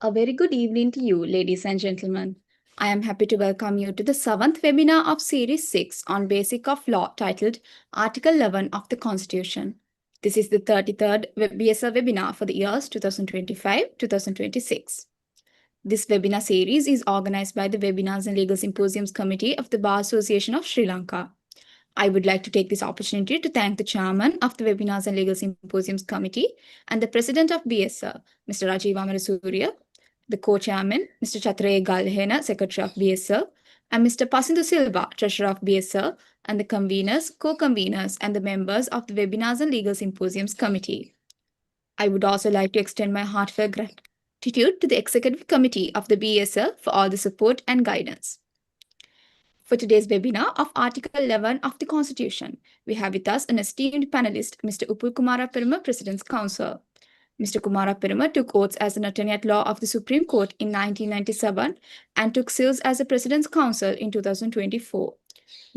A very good evening to you, ladies and gentlemen. I am happy to welcome you to the seventh webinar of Series 6 on Basic of Law titled Article 11 of the Constitution. This is the 33rd BSL webinar for the years 2025-2026. This webinar series is organized by the Webinars and Legal Symposiums Committee of the Bar Association of Sri Lanka. I would like to take this opportunity to thank the Chairman of the Webinars and Legal Symposiums Committee and the President of BSL, Mr. Rajiv Amarasuriya, the co-chairman, Mr. Chatraye Galhena, Secretary of BSL, and Mr. Pasindu Silva, Treasurer of BSL, and the conveners, co-conveners, and the members of the Webinars and Legal Symposiums Committee. I would also like to extend my heartfelt gratitude to the Executive Committee of the BSL for all the support and guidance. For today's webinar of Article 11 of the Constitution, we have with us an esteemed panelist, Mr. Upul Kumara Peruma, President's Counsel. Mr. Kumara Peruma took oaths as an attorney at law of the Supreme Court in 1997 and took seals as the President's Counsel in 2024.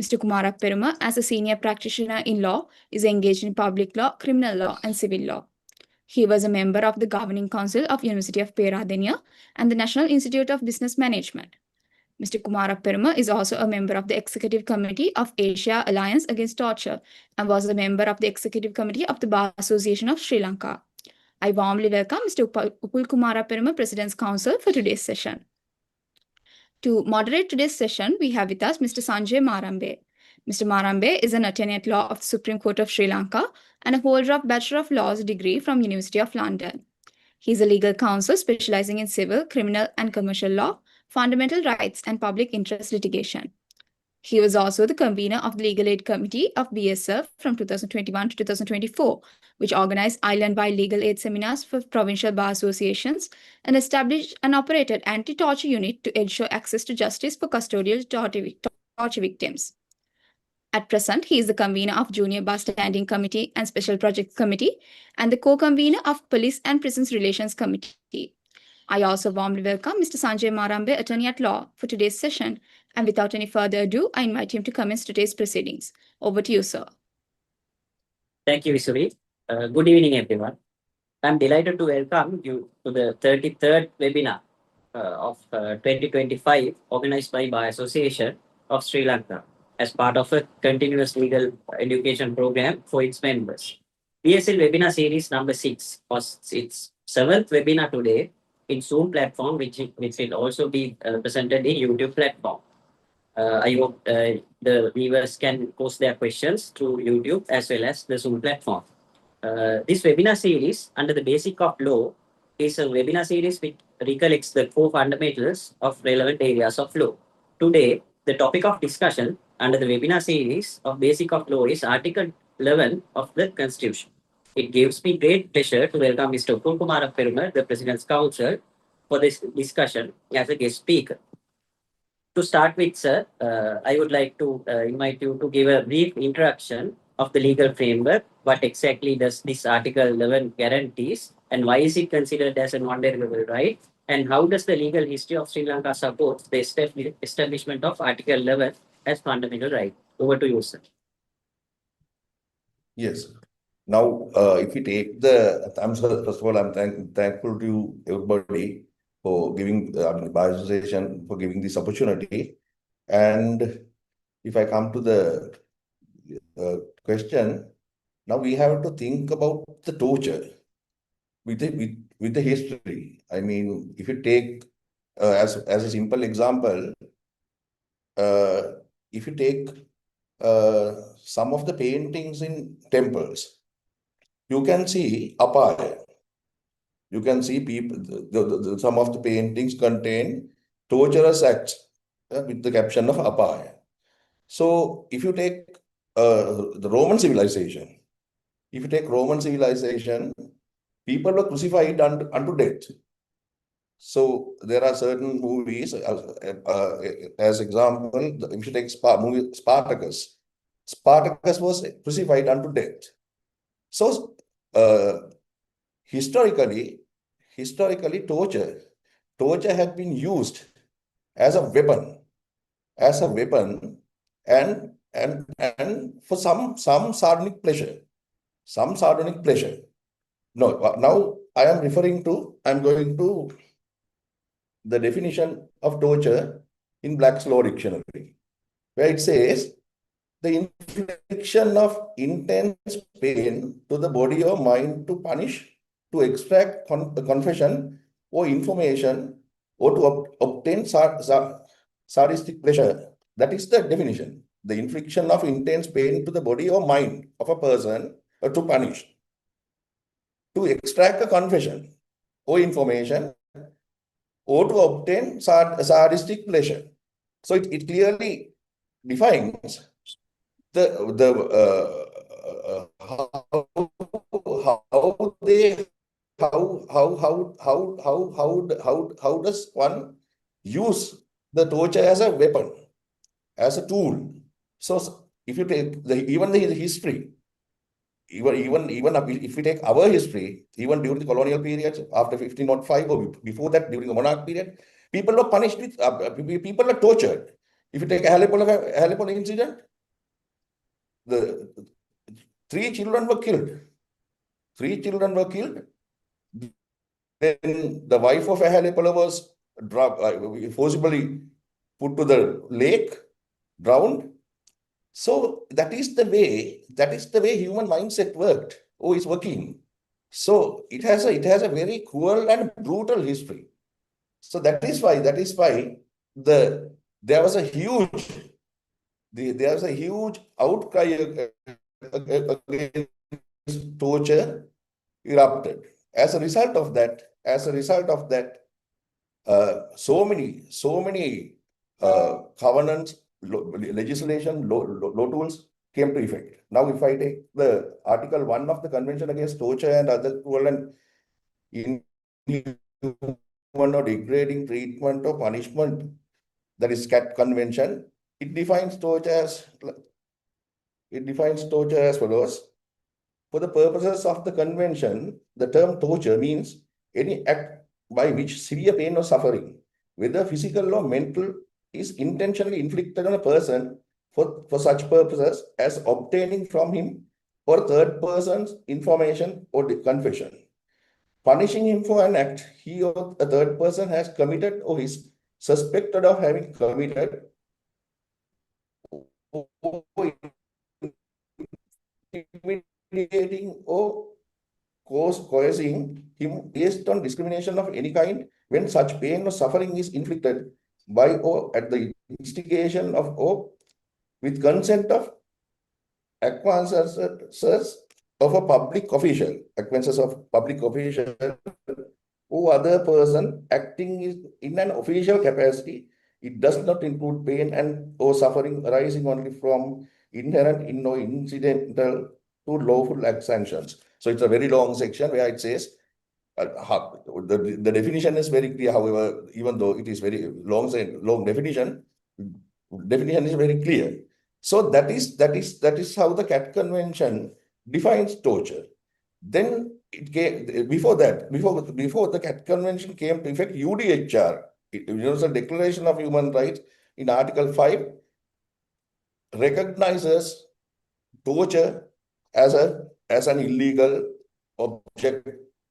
Mr. Kumara Peruma, as a senior practitioner in law, is engaged in public law, criminal law, and civil law. He was a member of the Governing Council of University of Peradeniya and the National Institute of Business Management. Mr. Kumara Peruma is also a member of the Executive Committee of Asia Alliance Against Torture and was a member of the Executive Committee of the Bar Association of Sri Lanka. I warmly welcome Mr. Upul Kumara Peruma, President's Counsel, for today's session. To moderate today's session, we have with us Mr. Sanjay Marambe. Mr. Marambe is an attorney at law of the Supreme Court of Sri Lanka and a holder of Bachelor of Laws degree from University of London. He is a legal counsel specializing in civil, criminal, and commercial law, fundamental rights, and public interest litigation. He was also the convener of the Legal Aid Committee of BSF from 2021 to 2024, which organized island-wide legal aid seminars for provincial bar associations and established and operated anti-torture unit to ensure access to justice for custodial torture victims. At present, he is the convener of Junior Bar Standing Committee and Special Projects Committee and the co-convener of Police and Prisons Relations Committee. I also warmly welcome Mr. Sanjay Marambe, attorney at law, for today's session. And without any further ado, I invite him to commence today's proceedings. Over to you, sir. Thank you, Visuri. Good evening, everyone. I'm delighted to welcome you to the 33rd webinar of 2025 organized by Bar Association of Sri Lanka as part of a continuous legal education program for its members. BSL webinar series number 6 was its 7th webinar today in Zoom platform, which will also be presented in YouTube platform. I hope the viewers can post their questions through YouTube as well as the Zoom platform. This webinar series under the Basic of Law is a webinar series which recollects the core fundamentals of relevant areas of law. Today, the topic of discussion under the webinar series of Basic of Law is Article 11 of the Constitution. It gives me great pleasure to welcome Mr. Upul Kumara Peruma, the President's Counsel, for this discussion as a guest speaker. To start with, sir, I would like to invite you to give a brief introduction of the legal framework. What exactly does this Article 11 guarantees and why is it considered as a non-derogable right? And how does the legal history of Sri Lanka support the establishment of Article 11 as fundamental right? Over to you, sir. Yes. Now, if we take first of all, I'm thankful to everybody for giving Bar Association for giving this opportunity. And if I come to the question, now we have to think about the torture with the history. I mean, if you take as a simple example, if you take some of the paintings in temples, you can see apaya. You can see people, some of the paintings contain torturous acts with the caption of apaya. So if you take the Roman civilization, people were crucified unto death. So there are certain movies, as example, if you take movie Spartacus was crucified unto death. So historically, torture had been used as a weapon, and for some sardonic pleasure. No, now I'm going to the definition of torture in Black's Law Dictionary, where it says the infliction of intense pain to the body or mind to punish, to extract confession or information, or to obtain sadistic pleasure. That is the definition. The infliction of intense pain to the body or mind of a person, or to punish, to extract a confession or information, or to obtain sadistic pleasure. So it clearly defines the how they how does one use the torture as a weapon, as a tool. So if you take even the history, even if we take our history, even during the colonial period, after 1505 or before that, during the monarch period, people were punished with people were tortured. If you take a Halepol incident, the 3 children were killed. 3 children were killed. Then the wife of Halepol was forcibly put to the lake, drowned. So that is the way human mindset worked or is working. So it has a very cruel and brutal history. So that is why there was a huge outcry against torture erupted. As a result of that, so many covenants, legislation, law tools came to effect. Now, if I take the Article 1 of the Convention Against Torture and Other Cruel and Inhuman or Degrading Treatment or Punishment, that is CAT Convention, it defines torture as follows. For the purposes of the convention, the term torture means any act by which severe pain or suffering, whether physical or mental, is intentionally inflicted on a person for such purposes as obtaining from him or third person's information or confession, punishing him for an act he or a third person has committed or is suspected of having committed, or intimidating or coercing him based on discrimination of any kind when such pain or suffering is inflicted by or at the instigation of or with consent of acquaintances of a public official, or other person acting in an official capacity. It does not include pain and or suffering arising only from inherent in or incidental to lawful sanctions. So it's a very long section where it says the definition is very clear. However, even though it is very long definition is very clear. So that is how the CAT Convention defines torture. Then it came before the CAT Convention came to effect, UDHR, Universal Declaration of Human Rights, in Article 5 recognizes torture as an illegal object,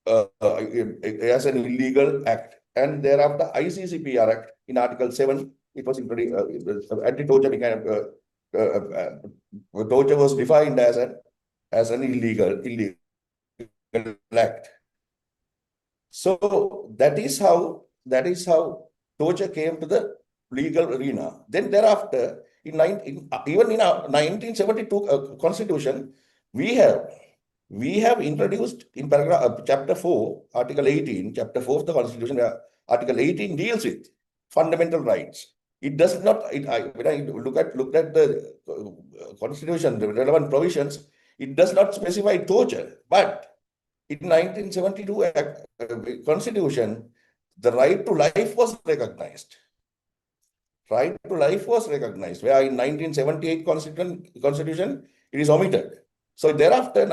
as an illegal act. And thereafter, ICCPR Act in Article 7, it was introduced, anti-torture torture was defined as an illegal act. So that is how torture came to the legal arena. Then thereafter, even in our 1972 Constitution, we have introduced in paragraph chapter 4, Article 18, chapter 4 of the Constitution, where Article 18 deals with fundamental rights. It does not. When I look at the Constitution, the relevant provisions, it does not specify torture. But in 1972 Constitution, the right to life was recognized. Right to life was recognized, where in 1978 Constitution it is omitted. So thereafter,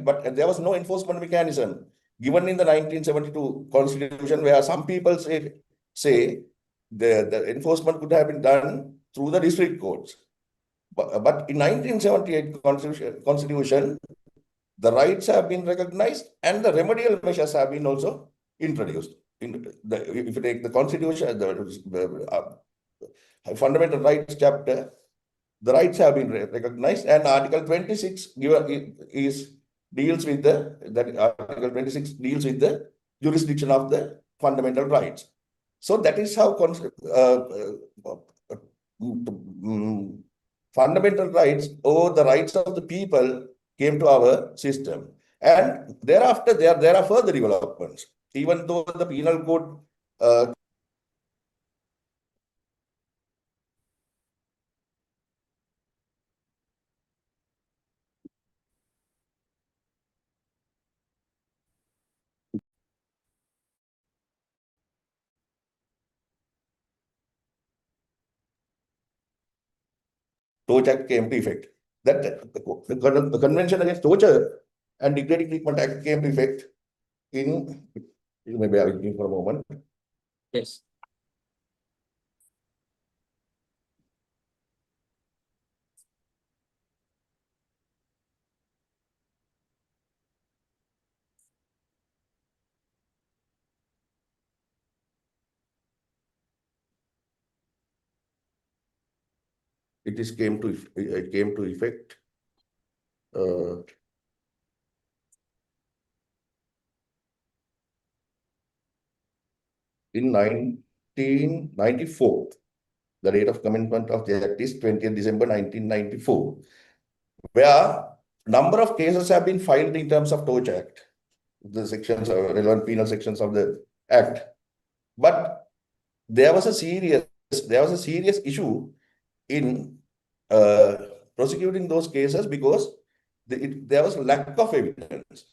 but there was no enforcement mechanism given in the 1972 Constitution, where some people say the enforcement could have been done through the district courts. But in 1978 Constitution, the rights have been recognized and the remedial measures have been also introduced. if you take the Constitution, fundamental rights chapter, the rights have been recognized, and Article 26 deals with Article 26 deals with the jurisdiction of the fundamental rights. So that is how fundamental rights or the rights of the people came to our system. And thereafter, there are further developments. Even though the penal code Torture Act came to effect. That the Convention Against Torture and Degrading Treatment Act came to effect in, maybe I will give for a moment. Yes. It came to effect in 1994. The date of commencement of the Act is 20th December 1994, where number of cases have been filed in terms of Torture Act, the sections, relevant penal sections of the Act. But there was a serious issue in prosecuting those cases because there was lack of evidence.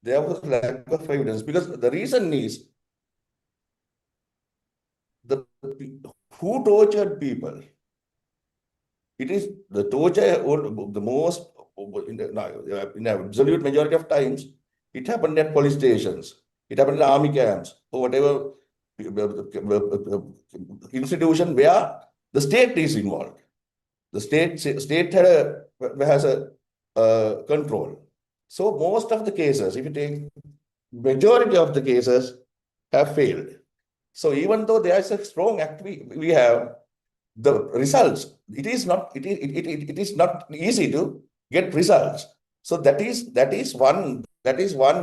There was lack of evidence because the reason is who tortured people. It is the torture, the most, in absolute majority of times, it happened at police stations, it happened in army camps, or whatever institution where the state is involved. The state has a control. So most of the cases, if you take majority of the cases, have failed. So even though there is a strong act, we have the results. It is not easy to get results. So that is one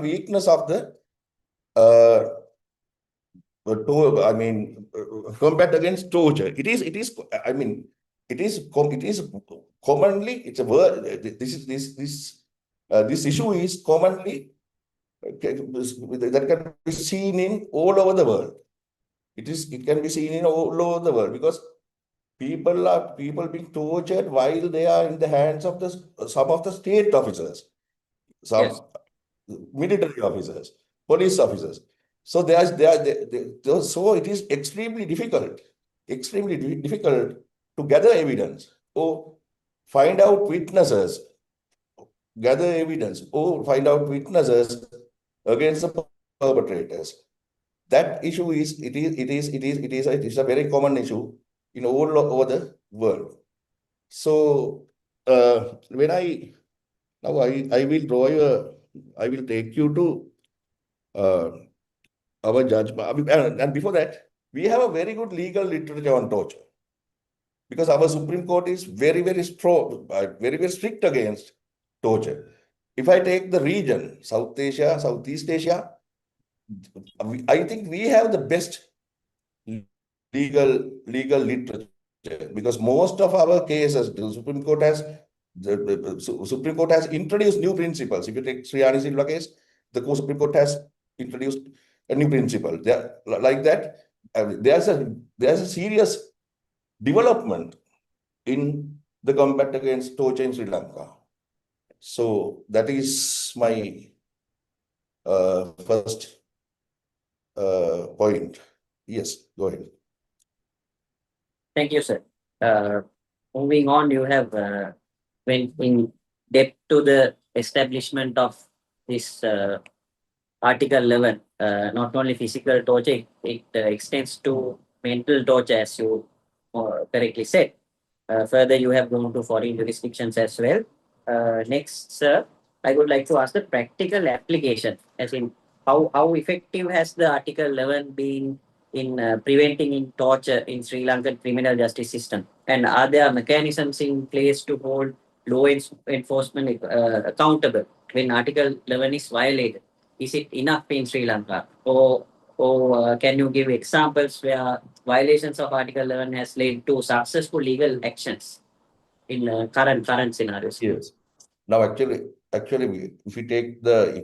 weakness of the combat against torture. It is commonly, it's a word. This issue is commonly that can be seen in all over the world. It can be seen in all over the world because people being tortured while they are in the hands of some of the state officers, some Yes. military officers, police officers. So so it is extremely difficult to gather evidence or find out witnesses, against the perpetrators. That issue is a very common issue in all over the world. So when I will take you to our judgment. And before that, we have a very good legal literature on torture because our Supreme Court is very, very strong, very, very strict against torture. If I take the region, South Asia, Southeast Asia, I think we have the best legal literature because most of our cases, the Supreme Court has introduced new principles. If you take Sriani Silva case, the Supreme Court has introduced a new principle. Like that, there's a serious development in the combat against torture in Sri Lanka. So that is my first point. Yes, go ahead. Thank you, sir. Moving on, you have went in depth to the establishment of this Article 11. Not only physical torture, it extends to mental torture, as you correctly said. Further, you have gone to foreign jurisdictions as well. Next, sir, I would like to ask the practical application, as in how effective has the Article 11 been in preventing in torture in Sri Lankan criminal justice system? And are there mechanisms in place to hold enforcement accountable when Article 11 is violated? Is it enough in Sri Lanka, or can you give examples where violations of Article 11 has led to successful legal actions in current scenarios? Yes. Now, actually, if you take the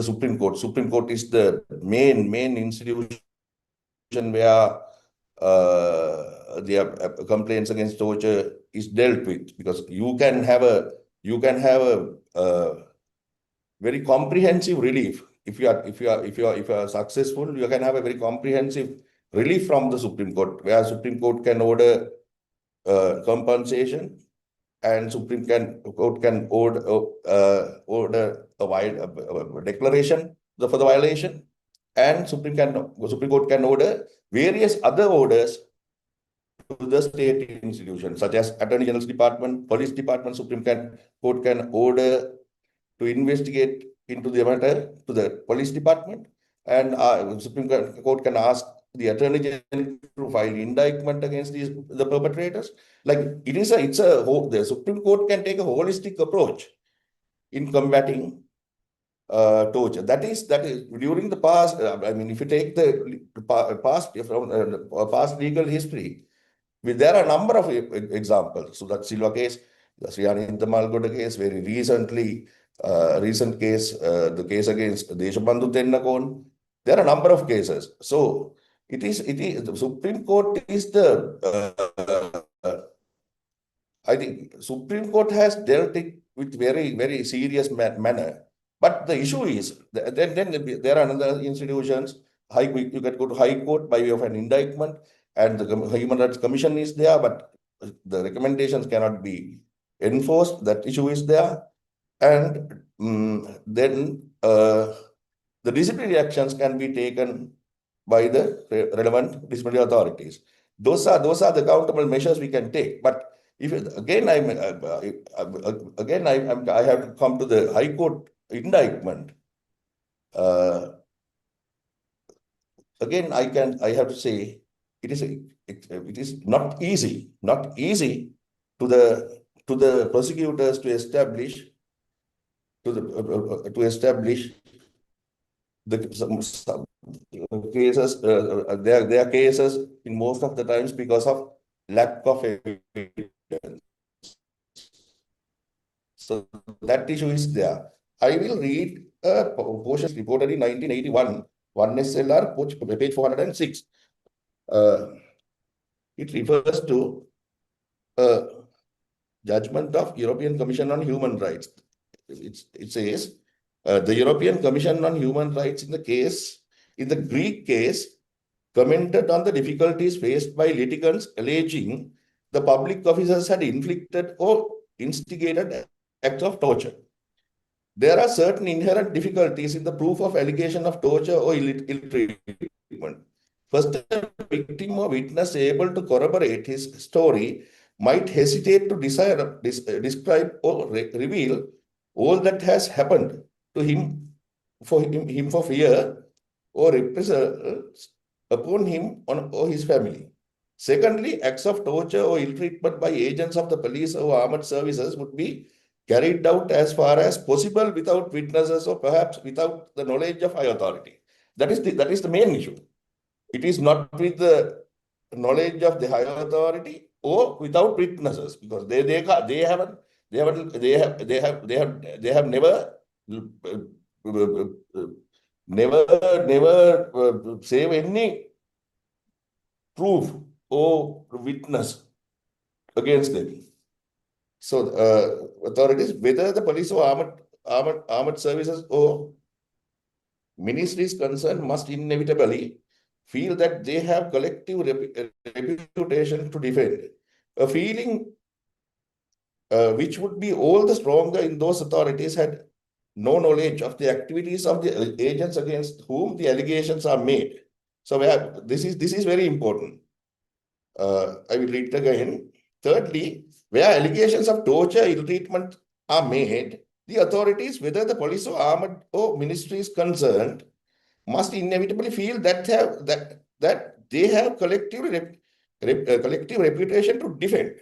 Supreme Court is the main institution where the complaints against torture is dealt with, because you can have a very comprehensive relief. If you are successful, you can have a very comprehensive relief from the Supreme Court, where Supreme Court can order compensation, and Court can order a declaration for the violation, and Supreme Court can order various other orders to the state institutions, such as Attorney General's Department, Police Department. Court can order to investigate into the matter to the Police Department, and Supreme Court can ask the Attorney General to file indictment against the perpetrators. Like the Supreme Court can take a holistic approach in combating torture. That is during the past. I mean, if you take the past legal history, there are a number of examples. So that Silva case, the Sriani Malgoda case, very recent case, the case against Deshabandhu Tennakon. There are a number of cases. So the Supreme Court is I think Supreme Court has dealt it with very serious manner. But the issue is, then there are other institutions. You can go to High Court by way of an indictment, and the Human Rights Commission is there, but the recommendations cannot be enforced. That issue is there. And then the disciplinary actions can be taken by the relevant disciplinary authorities. Those are the accountable measures we can take. But if again I have to come to the High Court indictment. Again, I have to say it is not easy to the prosecutors to establish some cases. There are cases in most of the times because of lack of evidence. So that issue is there. I will read a portion reported in 1981, 1 SLR, page 406. It refers to judgment of European Commission on Human Rights. It says the European Commission on Human Rights in the Greek case commented on the difficulties faced by litigants, alleging the public officers had inflicted or instigated acts of torture. There are certain inherent difficulties in the proof of allegation of torture or ill treatment. First, a victim or witness able to corroborate his story might hesitate to describe or reveal all that has happened to him for fear or reprisals upon him or his family. Secondly, acts of torture or ill treatment by agents of the police or armed services would be carried out as far as possible without witnesses or perhaps without the knowledge of high authority. That is the main issue. It is not with the knowledge of the higher authority or without witnesses, because they have never save any proof or witness against them. So authorities, whether the police or armed services or ministries concerned, must inevitably feel that they have collective reputation to defend. A feeling which would be all the stronger in those authorities had no knowledge of the activities of the agents against whom the allegations are made. So this is very important. I will read it again. Thirdly, where allegations of torture, ill treatment are made, the authorities, whether the police or armed or ministry is concerned, must inevitably feel that they have collective reputation to defend.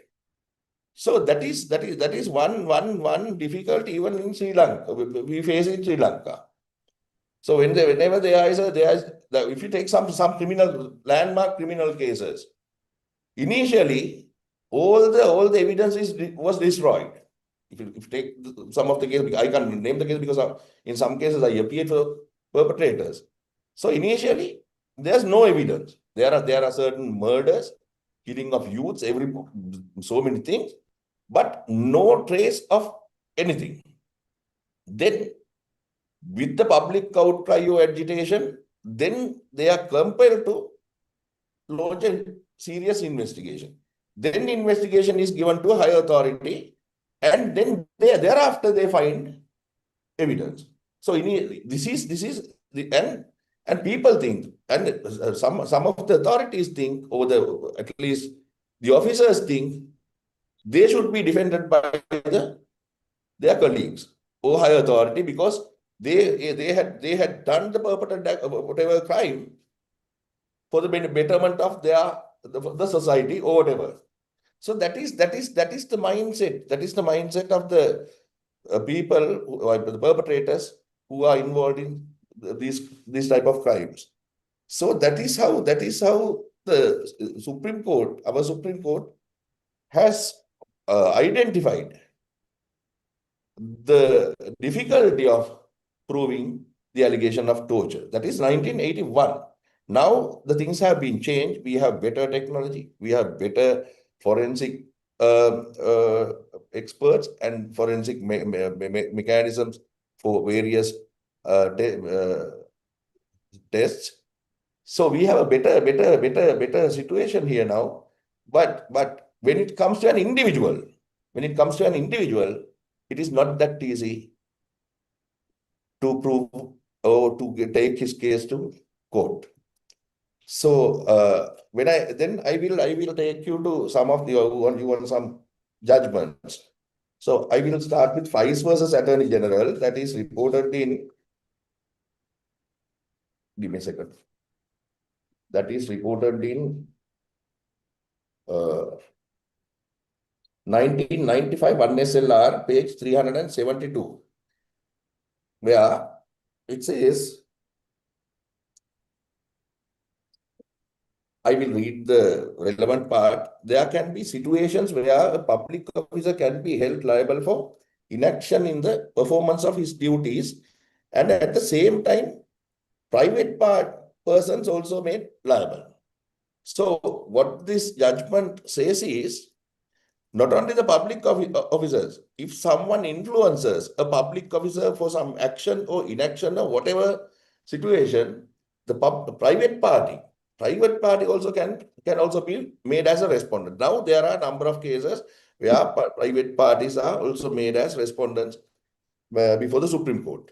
So that is one difficulty even in Sri Lanka. We face in Sri Lanka. So whenever if you take some landmark criminal cases, initially all the evidence was destroyed. If you take some of the cases, I can't name the case because in some cases I appeared for perpetrators. So initially there's no evidence. There are certain murders, killing of youths, so many things, but no trace of anything. Then, with the public outcry or agitation, then they are compelled to launch a serious investigation. Then investigation is given to a higher authority, and then thereafter they find evidence. So this is the and people think, and some of the authorities think, or at least the officers think, they should be defended by their colleagues or higher authority because they had done the perpetrated whatever crime for the betterment of the society or whatever. So that is the mindset. That is the mindset of the people, the perpetrators who are involved in these type of crimes. So that is how the Supreme Court, our Supreme Court, has identified the difficulty of proving the allegation of torture. That is 1981. Now the things have been changed. We have better technology. We have better forensic experts and forensic mechanisms for various tests. So we have a better situation here now. But when it comes to an individual, it is not that easy to prove or to take his case to court. So when I will take you to some of the you want some judgments. So I will start with Vice versus Attorney General, that is reported in. Give me a second. That is reported in 1995 1 SLR, page 372, where it says, I will read the relevant part. There can be situations where a public officer can be held liable for inaction in the performance of his duties, and at the same time, private persons also made liable. So what this judgment says is, not only the public officers, if someone influences a public officer for some action or inaction or whatever situation, the private party also can also be made as a respondent. Now there are a number of cases where private parties are also made as respondents before the Supreme Court.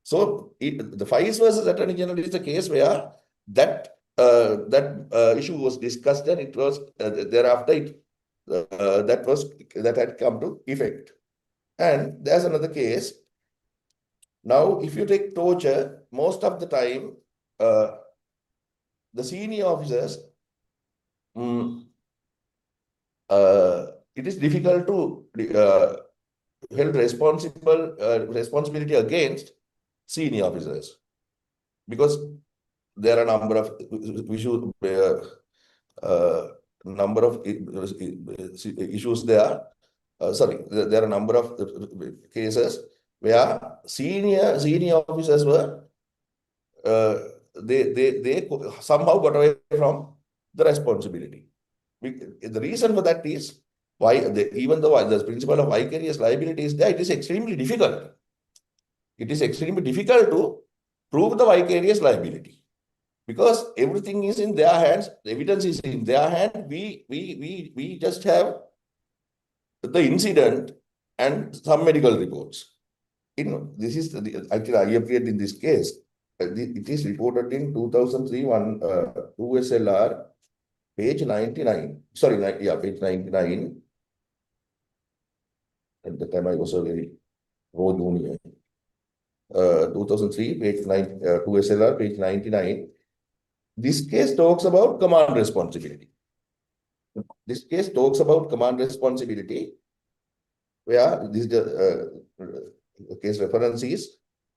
So the Vice versus Attorney General is the case where that issue was discussed, and it was thereafter that had come to effect. And there's another case. Now, if you take torture, most of the time, the senior officers, it is difficult to held responsibility against senior officers, because there are a number of issues there. There are a number of cases where senior officers were they somehow got away from the responsibility. The reason for that is even though the principle of vicarious liability is there, it is extremely difficult. It is extremely difficult to prove the vicarious liability, because everything is in their hands, the evidence is in their hand. We just have the incident and some medical reports. This is actually I appeared in this case. It is reported in 2003 2 SLR, page 99. Sorry, page 99. At the time I was a very Roe Jr. 2003, page 9, 2 SLR, page 99. This case talks about command responsibility. This case talks about command responsibility, where this case reference is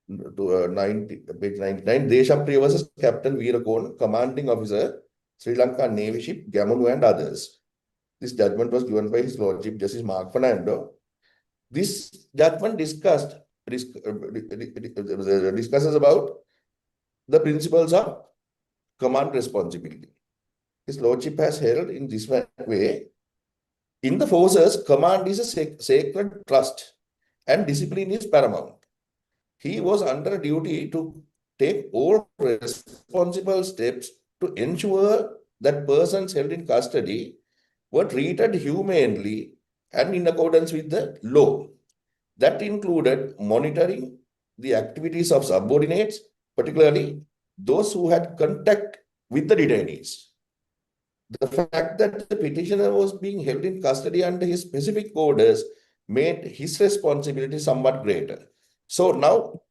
to 90, page 99. Deshapriya versus Captain Veerakon, commanding officer, Sri Lanka Navy ship Gamunu and others. This judgment was given by His Lordship Justice Mark Fernando. This judgment discusses about the principles of command responsibility. His Lordship has held in this way: in the forces, command is a sacred trust and discipline is paramount. He was under duty to take all responsible steps to ensure that persons held in custody were treated humanely and in accordance with the law. That included monitoring the activities of subordinates, particularly those who had contact with the detainees. The fact that the petitioner was being held in custody under his specific orders made his responsibility somewhat greater. So now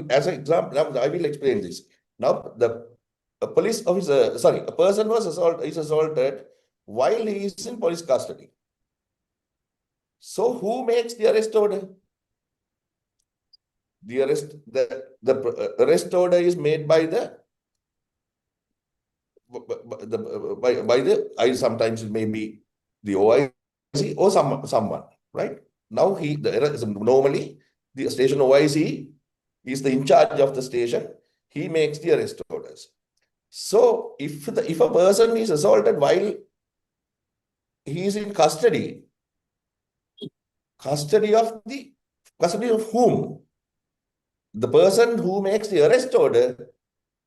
as an example, now I will explain this. Now, a police officer, sorry, a person is assaulted while he is in police custody. So who makes the arrest order? The arrest order is made by the sometimes it may be the OIC or someone, right? Now normally the station OIC is the in charge of the station. He makes the arrest orders. So if a person is assaulted while he is in custody of whom? The person who makes the arrest order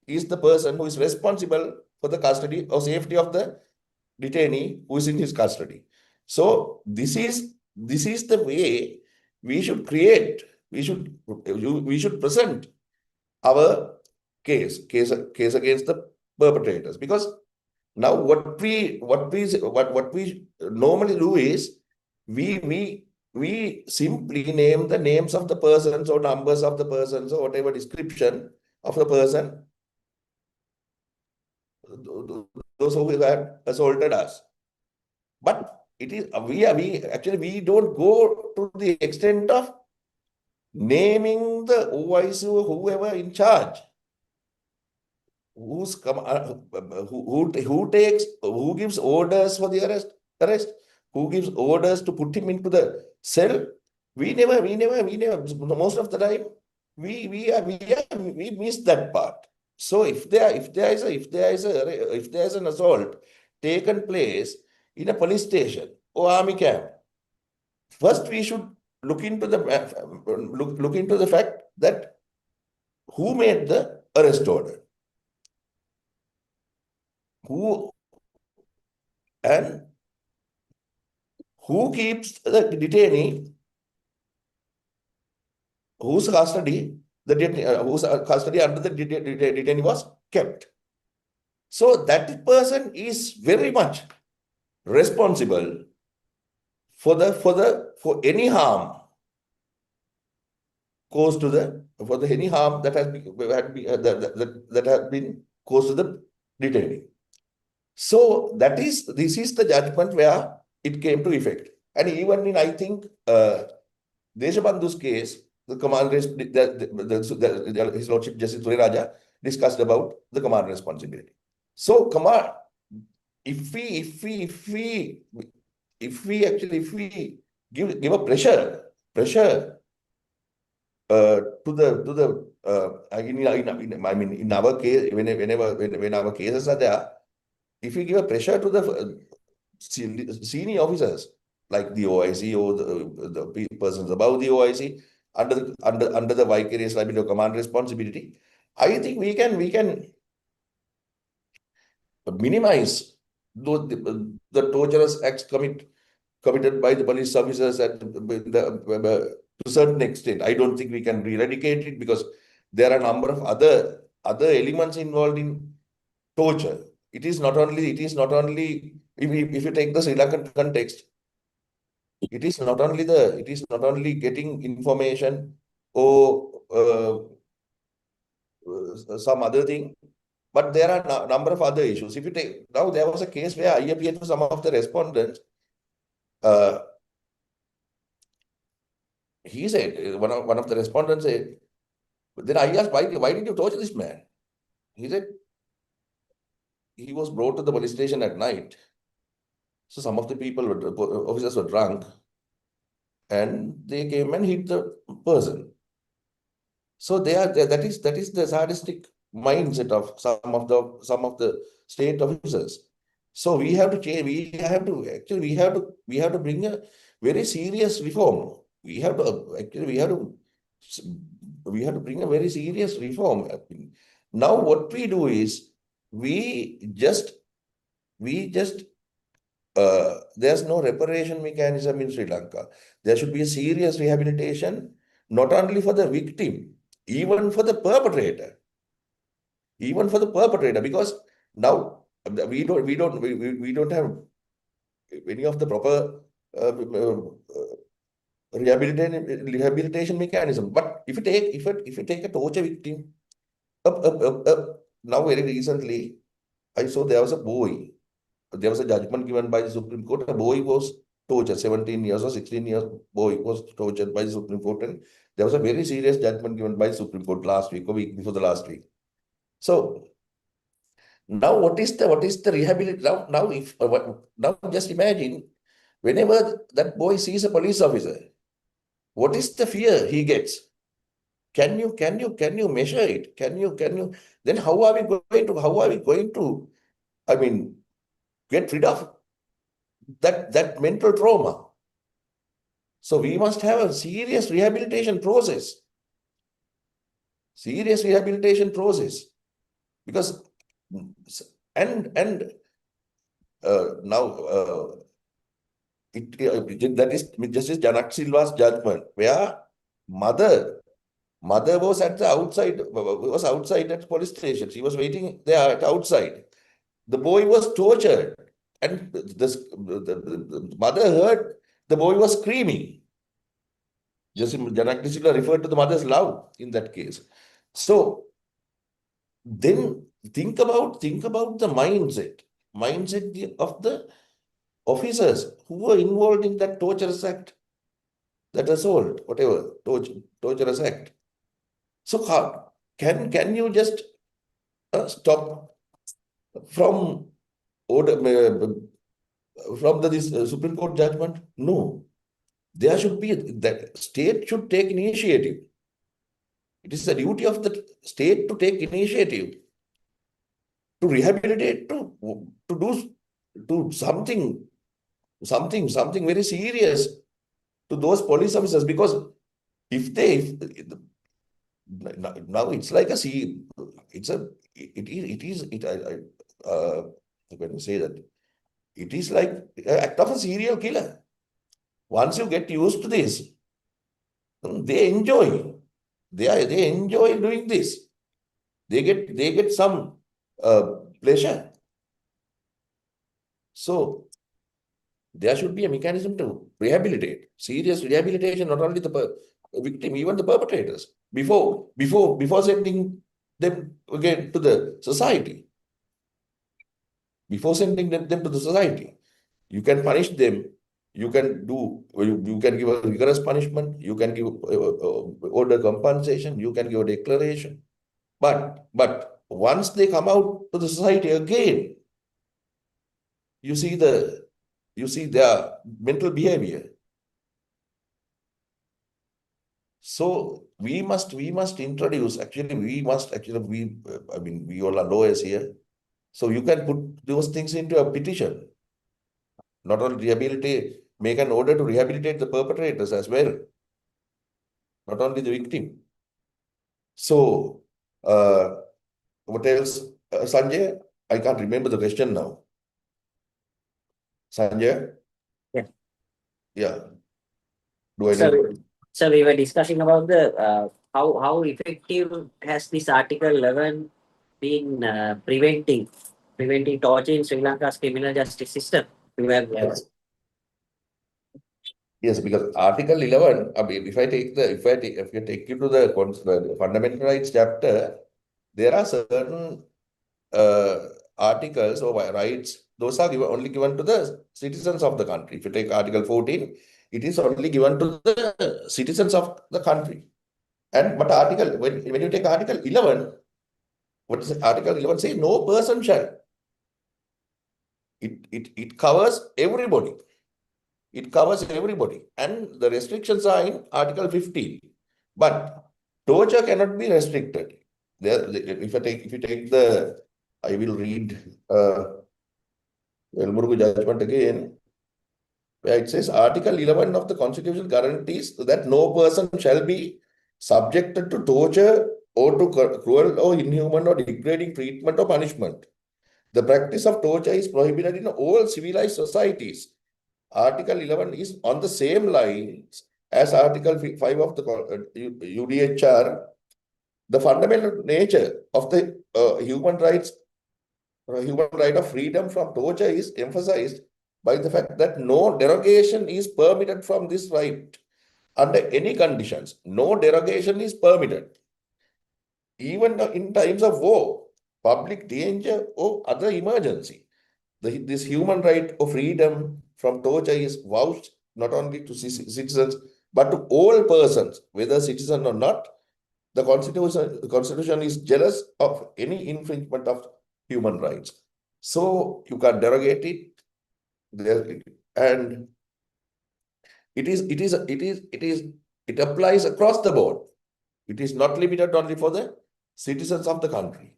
is the person who is responsible for the custody or safety of the detainee who is in his custody. So this is the way we should create. We should present our case against the perpetrators, because now what we normally do is we simply name the names of the persons or numbers of the persons or whatever description of the person, those who have assaulted us. But we don't go to the extent of naming the OIC or whoever in charge, who gives orders for the arrest, who gives orders to put him into the cell. We never, most of the time, we miss that part. So if there is an assault taken place in a police station or army camp, first we should look into the fact that who made the arrest order, who keeps the detainee, whose custody under the detainee was kept. So that person is very much responsible for any harm caused to any harm that has been caused to the detainee. So this is the judgment where it came to effect. And even in, I think, Deshabandhu's case, the commander, His Lordship Justice Raja discussed about the command responsibility. So if we give a pressure in our case, when our cases are there, if we give a pressure to the senior officers like the OIC or the persons above the OIC under the vicarious liability of command responsibility, I think we can minimize the torturous acts committed by the police officers to a certain extent. I don't think we can eradicate it, because there are a number of other elements involved in torture. It is not only if you take the Sri Lankan context, It is not only getting information or some other thing, but there are a number of other issues. If you take now, there was a case where I appeared to some of the respondents. He said, one of the respondents said, then I asked, why did you torture this man? He said, he was brought to the police station at night. So some of the officers were drunk, and they came and hit the person. So that is the sadistic mindset of some of the state officers. So we have to change. We have to bring a very serious reform. We have to bring a very serious reform. Now what we do is we just there's no reparation mechanism in Sri Lanka. There should be a serious rehabilitation, not only for the victim, even for the perpetrator. Even for the perpetrator, because now we don't have any of the proper rehabilitation mechanism. But if you take a torture victim, now very recently, I saw there was a boy. There was a judgment given by the Supreme Court. A boy was tortured, 17 years or 16 years boy was tortured by the Supreme Court. And there was a very serious judgment given by the Supreme Court last week or week before the last week. So now what is the rehabilitation? Now just imagine, whenever that boy sees a police officer, what is the fear he gets? Can you measure it? Then how are we going to, I mean, get rid of that mental trauma? So we must have a serious rehabilitation process. Because now that is Justice Janak Silva's judgment, where mother was outside at the police station. She was waiting there at outside. The boy was tortured, and the mother heard the boy was screaming. Justice Janak Silva referred to the mother's love in that case. So then think about the mindset of the officers who were involved in that torturous act, that assault, whatever, torturous act. So how can you just stop from order from this Supreme Court judgment? No, there should be that state should take initiative. It is the duty of the state to take initiative to rehabilitate, to something very serious to those police officers, because now it's like when you say that, it is like an act of a serial killer. Once you get used to this, they enjoy doing this. They get some pleasure. So there should be a mechanism to rehabilitate, serious rehabilitation, not only the victim, even the perpetrators, before sending them again to the society. Before sending them to the society, you can punish them. You can give a rigorous punishment. You can give order compensation. You can give a declaration. But once they come out to the society again, you see their mental behavior. So we must introduce, we all are lawyers here. So you can put those things into a petition. Not only make an order to rehabilitate the perpetrators as well, not only the victim. So what else, Sanjay? I can't remember the question now. Sanjay? Yeah. Yeah. Do I need? So we were discussing about the how effective has this Article 11 been preventing torture in Sri Lanka's criminal justice system. We were Yes, because Article 11, I mean, if you take you to the fundamental rights chapter, there are certain articles or rights, those are only given to the citizens of the country. If you take Article 14, it is only given to the citizens of the country. But when you take Article 11, what is Article 11 say? No person shall. It covers everybody. It covers everybody. And the restrictions are in Article 15. But torture cannot be restricted. If you take I will read Elmurgu judgment again, where it says Article 11 of the Constitution guarantees that no person shall be subjected to torture or to cruel or inhuman or degrading treatment or punishment. The practice of torture is prohibited in all civilized societies. Article 11 is on the same lines as Article 5 of the UDHR. The fundamental nature of the human right of freedom from torture is emphasized by the fact that no derogation is permitted from this right under any conditions. No derogation is permitted. Even in times of war, public danger, or other emergency. This human right of freedom from torture is vouched not only to citizens, but to all persons, whether citizen or not. The Constitution is jealous of any infringement of human rights. So you can derogate it, and it applies across the board. It is not limited only for the citizens of the country.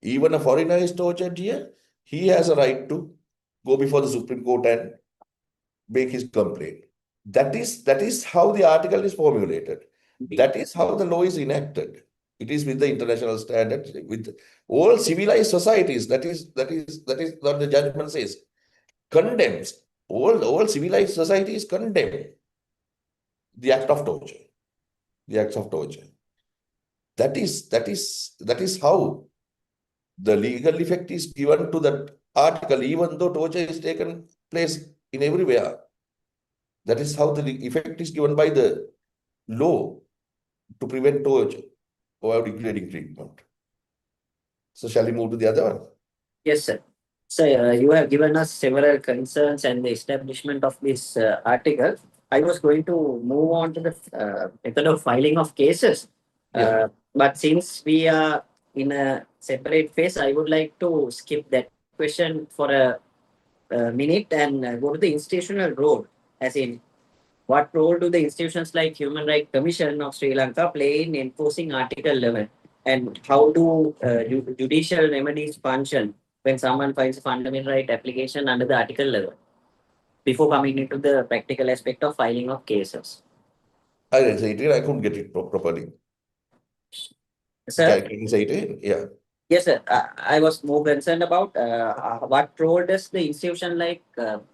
Even a foreigner is tortured here, he has a right to go before the Supreme Court and make his complaint. That is how the article is formulated. That is how the law is enacted. It is with the international standards, with all civilized societies. That is what the judgment says. Condemns. All civilized societies condemn the act of torture. The acts of torture. That is how the legal effect is given to that article, even though torture is taken place in everywhere. That is how the effect is given by the law to prevent torture or degrading treatment. So shall we move to the other one? Yes, sir. So you have given us several concerns and the establishment of this article. I was going to move on to the method of filing of cases. Yeah. But since we are in a separate phase, I would like to skip that question for a minute and go to the institutional role. As in, what role do the institutions like Human Rights Commission of Sri Lanka play in enforcing Article 11? And how do judicial remedies function when someone files a fundamental right application under the Article 11? Before coming into the practical aspect of filing of cases. I didn't say it. I couldn't get it properly. Sir? Can you say it again? Yeah. Yes, sir. I was more concerned about what role does the institution like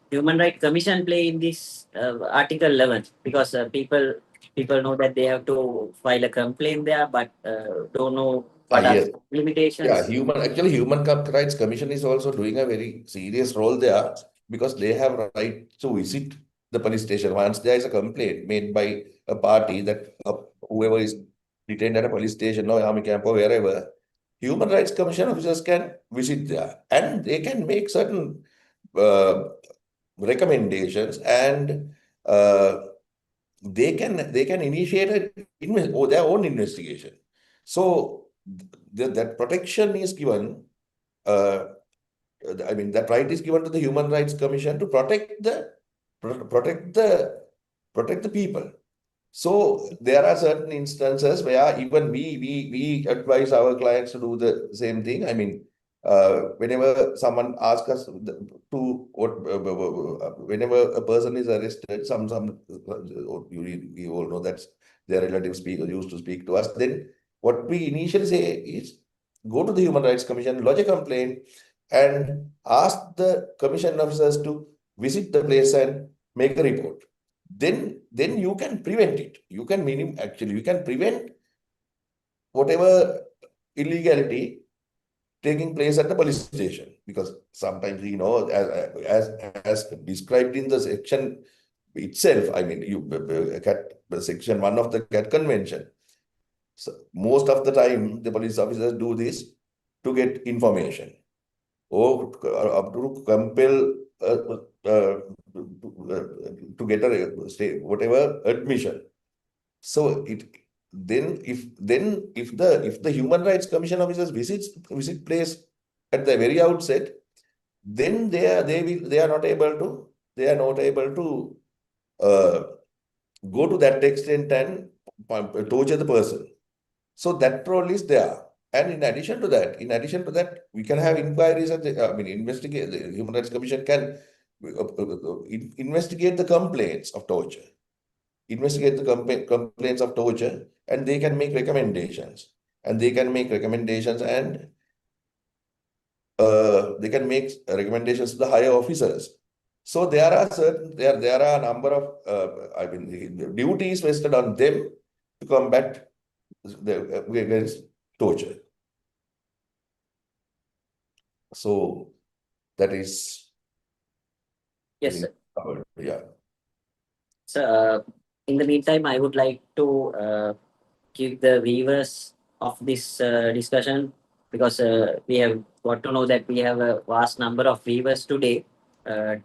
Human Rights Commission play in this Article 11? Because people know that they have to file a complaint there, but don't know what are Yes. the limitations. Yeah, Human Rights Commission is also doing a very serious role there because they have a right to visit the police station. Once there is a complaint made by a party that whoever is detained at a police station or army camp or wherever, Human Rights Commission officers can visit there and they can make certain uh, recommendations, and they can initiate their own investigation. So that protection is given. I mean, that right is given to the Human Rights Commission to protect the people. So there are certain instances where even we advise our clients to do the same thing. I mean, whenever someone asks us whenever a person is arrested, we all know that their relatives used to speak to us. Then what we initially say is go to the Human Rights Commission, lodge a complaint, and ask the commission officers to visit the place and make a report. Then you can prevent it. You can prevent whatever illegality taking place at the police station, because sometimes as described in the section itself, I mean, section 1 of the CAT convention. So most of the time, the police officers do this to get information or up to compel to get a say whatever admission. So if the Human Rights Commission officers visit place at the very outset, then they are not able to go to that extent and torture the person. So that role is there. And in addition to that, we can have inquiries and investigate. The Human Rights Commission can investigate the complaints of torture, and they can make recommendations. And they can make recommendations to the higher officers. So there are a number of duties vested on them to combat against torture. So that is Yes, sir. covered. Yeah. So, in the meantime, I would like to give the viewers of this discussion, because we have got to know that we have a vast number of viewers today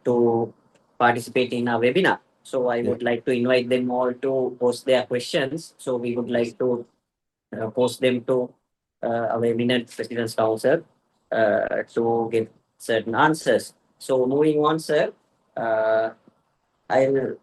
to participate in our webinar. So I would like to invite them all to post their questions. So we would like to post them to our eminent President's Council to get certain answers. So moving on, sir, I'll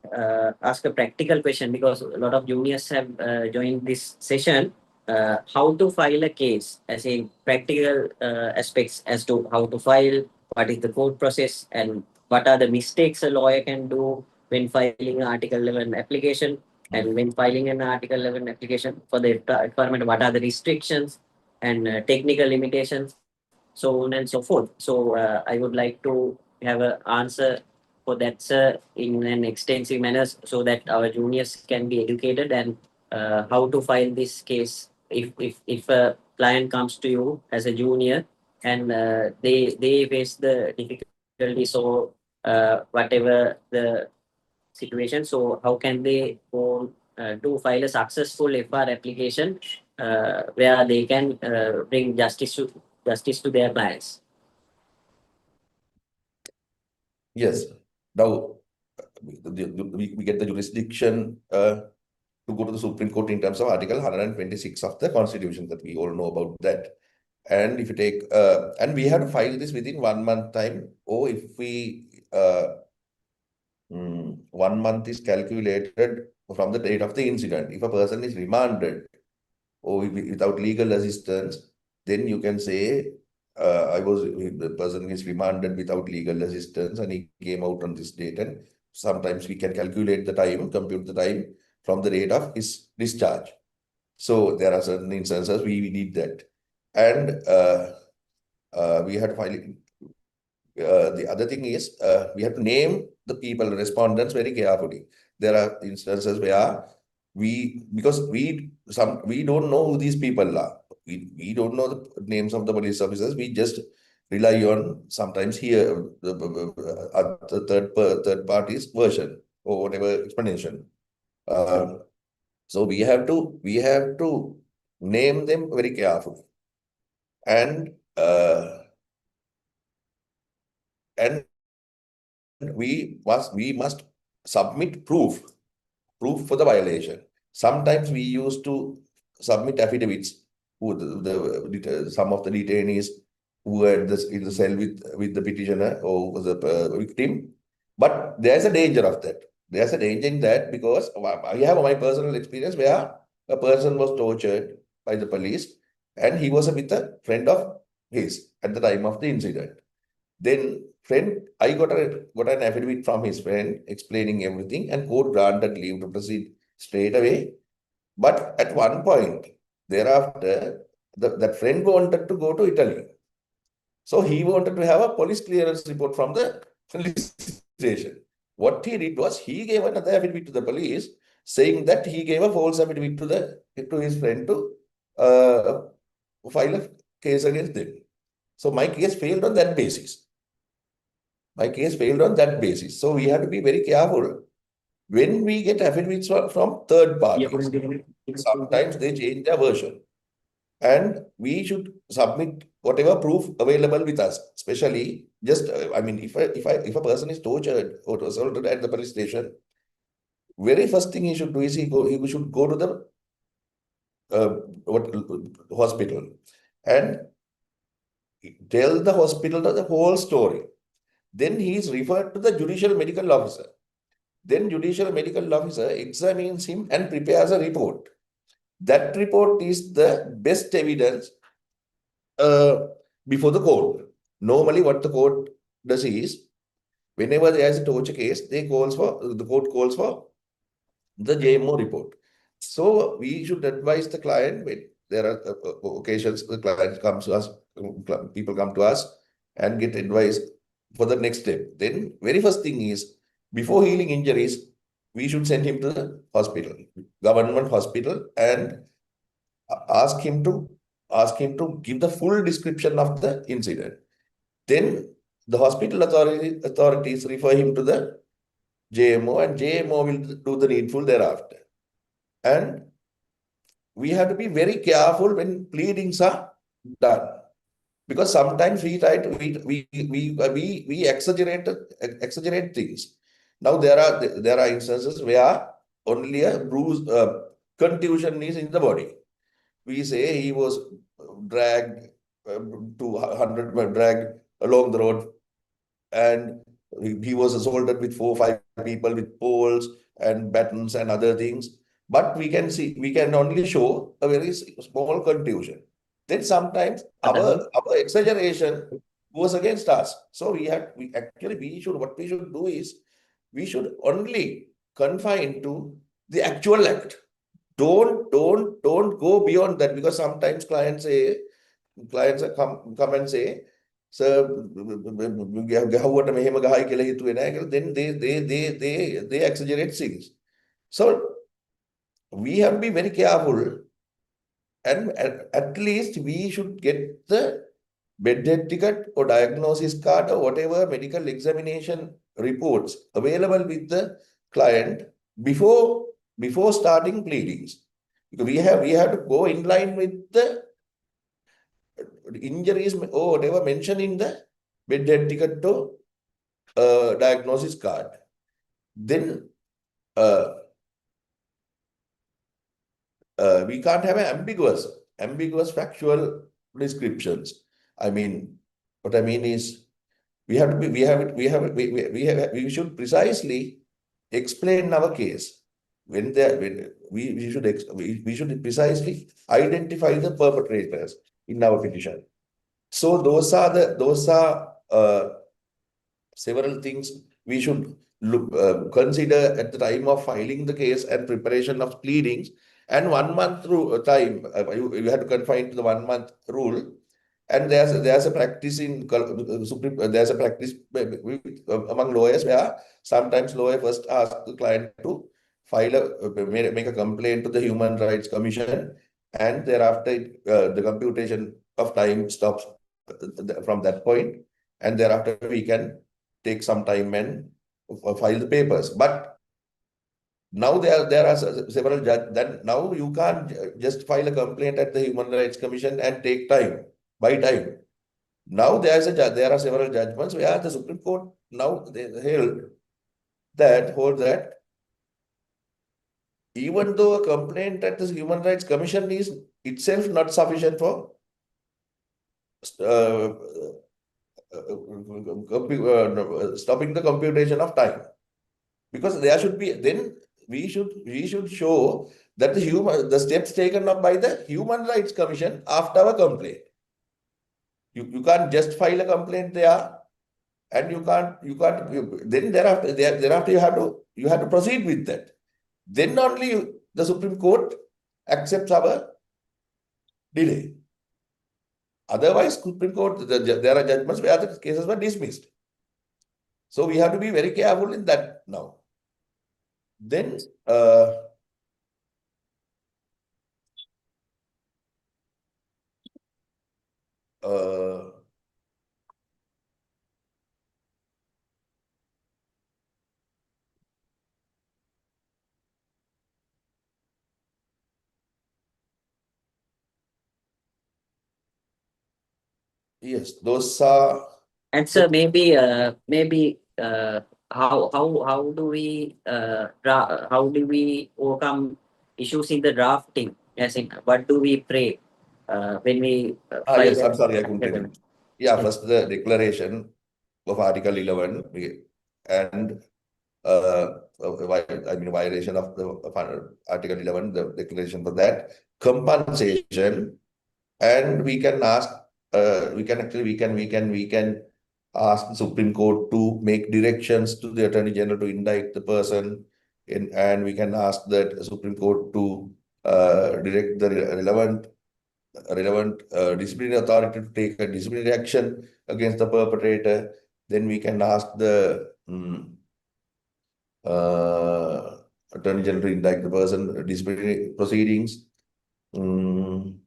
ask a practical question, because a lot of juniors have joined this session. How to file a case, as in practical aspects as to how to file, what is the court process, and what are the mistakes a lawyer can do when filing an Article 11 application, and when filing an Article 11 application for the requirement, what are the restrictions and technical limitations, so on and so forth. So I would like to have an answer for that, sir, in an extensive manner, so that our juniors can be educated, and how to file this case if a client comes to you as a junior, and they face the difficulties or whatever the situation. So how can they go to file a successful FR application where they can bring justice to their clients? Yes. Now we get the jurisdiction to go to the Supreme Court in terms of Article 126 of the Constitution, that we all know about that. And if you take and we have to file this within 1 month time, or if we 1 month is calculated from the date of the incident. If a person is remanded or without legal assistance, then you can say the person is remanded without legal assistance and he came out on this date, and sometimes we can compute the time from the date of his discharge. So there are certain instances we need that. And we have to file it. The other thing is we have to name the people, respondents, very carefully. There are instances where because we don't know who these people are. We don't know the names of the police officers. We just rely on sometimes here the third party's version or whatever explanation. So we have to name them very carefully, and we must submit proof for the violation. Sometimes we used to submit affidavits who some of the detainees who were in the cell with the petitioner or the victim. But there's a danger of that. There's a danger in that, because I have my personal experience where a person was tortured by the police and he was with a friend of his at the time of the incident. Then I got an affidavit from his friend explaining everything, and court granted leave to proceed straight away. But at one point thereafter, that friend wanted to go to Italy. So he wanted to have a police clearance report from the police station. What he did was he gave another affidavit to the police saying that he gave a false affidavit to his friend to file a case against them. So my case failed on that basis. So we have to be very careful when we get affidavits from third parties, sometimes they change their version. And we should submit whatever proof available with us. Especially, just I mean, if a person is tortured or assaulted at the police station, very first thing he should do is he should go to the what hospital and tell the hospital the whole story. Then he is referred to the judicial medical officer. Then judicial medical officer examines him and prepares a report. That report is the best evidence before the court. Normally, what the court does is, whenever there is a torture case, the court calls for the JMO report. So we should advise the client when there are occasions the client comes to us, people come to us and get advice for the next step. Then very first thing is, before healing injuries, we should send him to the hospital, government hospital, and ask him to give the full description of the incident. Then the hospital authorities refer him to the JMO, and JMO will do the needful thereafter. And we have to be very careful when pleadings are done, because sometimes we try to we exaggerate things. Now there are instances where only a bruise contusion is in the body. We say he was dragged dragged along the road, and he was assaulted with 4 or 5 people with poles and batons and other things. But we can only show a very small contusion. Then sometimes our exaggeration goes against us. So what we should do is, we should only confine to the actual act. Don't go beyond that, because sometimes clients come and say, sir, ගැහුවට මෙහෙම ගහයි කියලා හිතුවේ නැහැ කියලා. Then they exaggerate things. So we have to be very careful, and at least we should get the bed head ticket or diagnosis card or whatever medical examination reports available with the client before starting pleadings. Because we have to go in line with the injuries or whatever mentioned in the bed head ticket or diagnosis card. Then we can't have ambiguous factual descriptions. I mean, what I mean is, we should precisely explain our case. We should precisely identify the perpetrators in our petition. So those are several things we should consider at the time of filing the case and preparation of pleadings. And 1 month time, you have to confine to the 1 month rule. And there's a practice there's a practice among lawyers where sometimes lawyer first ask the client to make a complaint to the Human Rights Commission, and thereafter the computation of time stops from that point, and thereafter we can take some time and file the papers. But now there are several judges. Then now you can't just file a complaint at the Human Rights Commission and take time by time. Now there are several judgments where the Supreme Court now they hold that even though a complaint at the Human Rights Commission is itself not sufficient for stopping the computation of time, because there should be, then we should show that the steps taken up by the Human Rights Commission after our complaint. You can't just file a complaint there, and then thereafter you have to proceed with that. Then only the Supreme Court accepts our delay. Otherwise, Supreme Court, there are judgments where the cases were dismissed. So we have to be very careful in that now. Then Yes, those are And sir, how do we how do we overcome issues in the drafting? As in, what do we pray when we file yes, I'm sorry, I couldn't tell an you. Yeah, first the declaration of Article 11 and I mean violation of the of Article 11, the declaration for that compensation, and we can ask, we can ask the Supreme Court to make directions to the Attorney General to indict the person, and we can ask that Supreme Court to direct the relevant disciplinary authority to take a disciplinary action against the perpetrator. Then we can ask the Attorney General to indict the person, disciplinary proceedings. And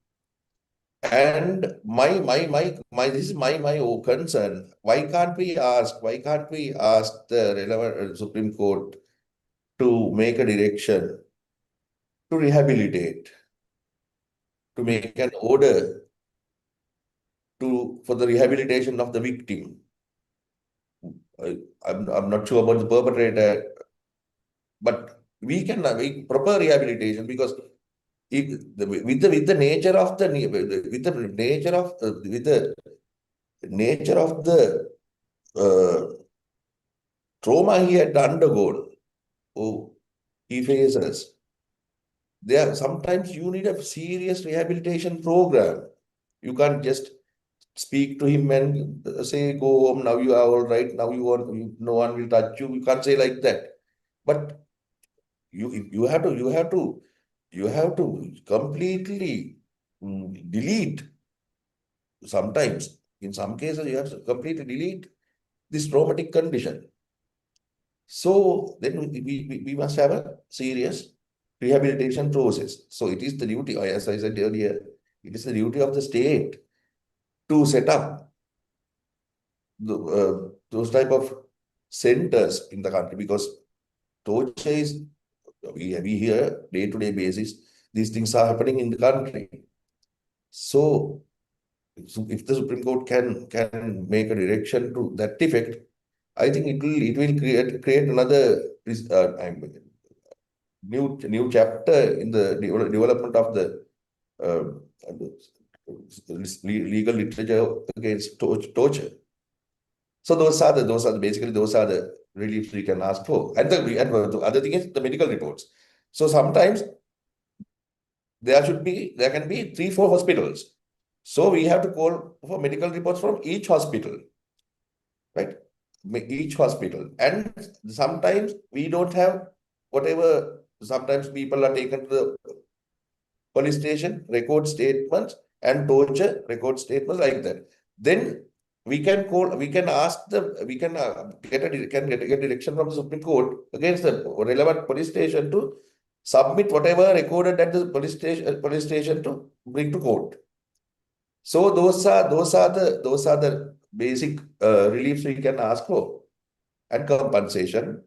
this is my concern. Why can't we ask? Why can't we ask the relevant Supreme Court to make a direction to rehabilitate, to make an order for the rehabilitation of the victim? I'm not sure about the perpetrator, but we can make proper rehabilitation, because with the nature of the nature of the trauma he had undergone, he faces, there sometimes you need a serious rehabilitation program. You can't just speak to him and say, go home, now you are all right, now no one will touch you. You can't say like that. But you have to completely delete. Sometimes, in some cases, you have to completely delete this traumatic condition. So then we must have a serious rehabilitation process. So it is the duty, as I said earlier, it is the duty of the state to set up those type of centers in the country, because torture is, we hear day-to-day basis, these things are happening in the country. So if the Supreme Court can make a direction to that effect, I think it will create another new chapter in the development of the legal literature against torture. So those are the reliefs we can ask for. And the other thing is the medical reports. So sometimes there can be 3-4 hospitals. So we have to call for medical reports from each hospital, right? Each hospital. And sometimes we don't have whatever, sometimes people are taken to the police station, record statements, and torture, record statements like that. Then we can ask we can get a direction from the Supreme Court against the relevant police station to submit whatever recorded at the police station to bring to court. So those are the basic reliefs we can ask for, and compensation.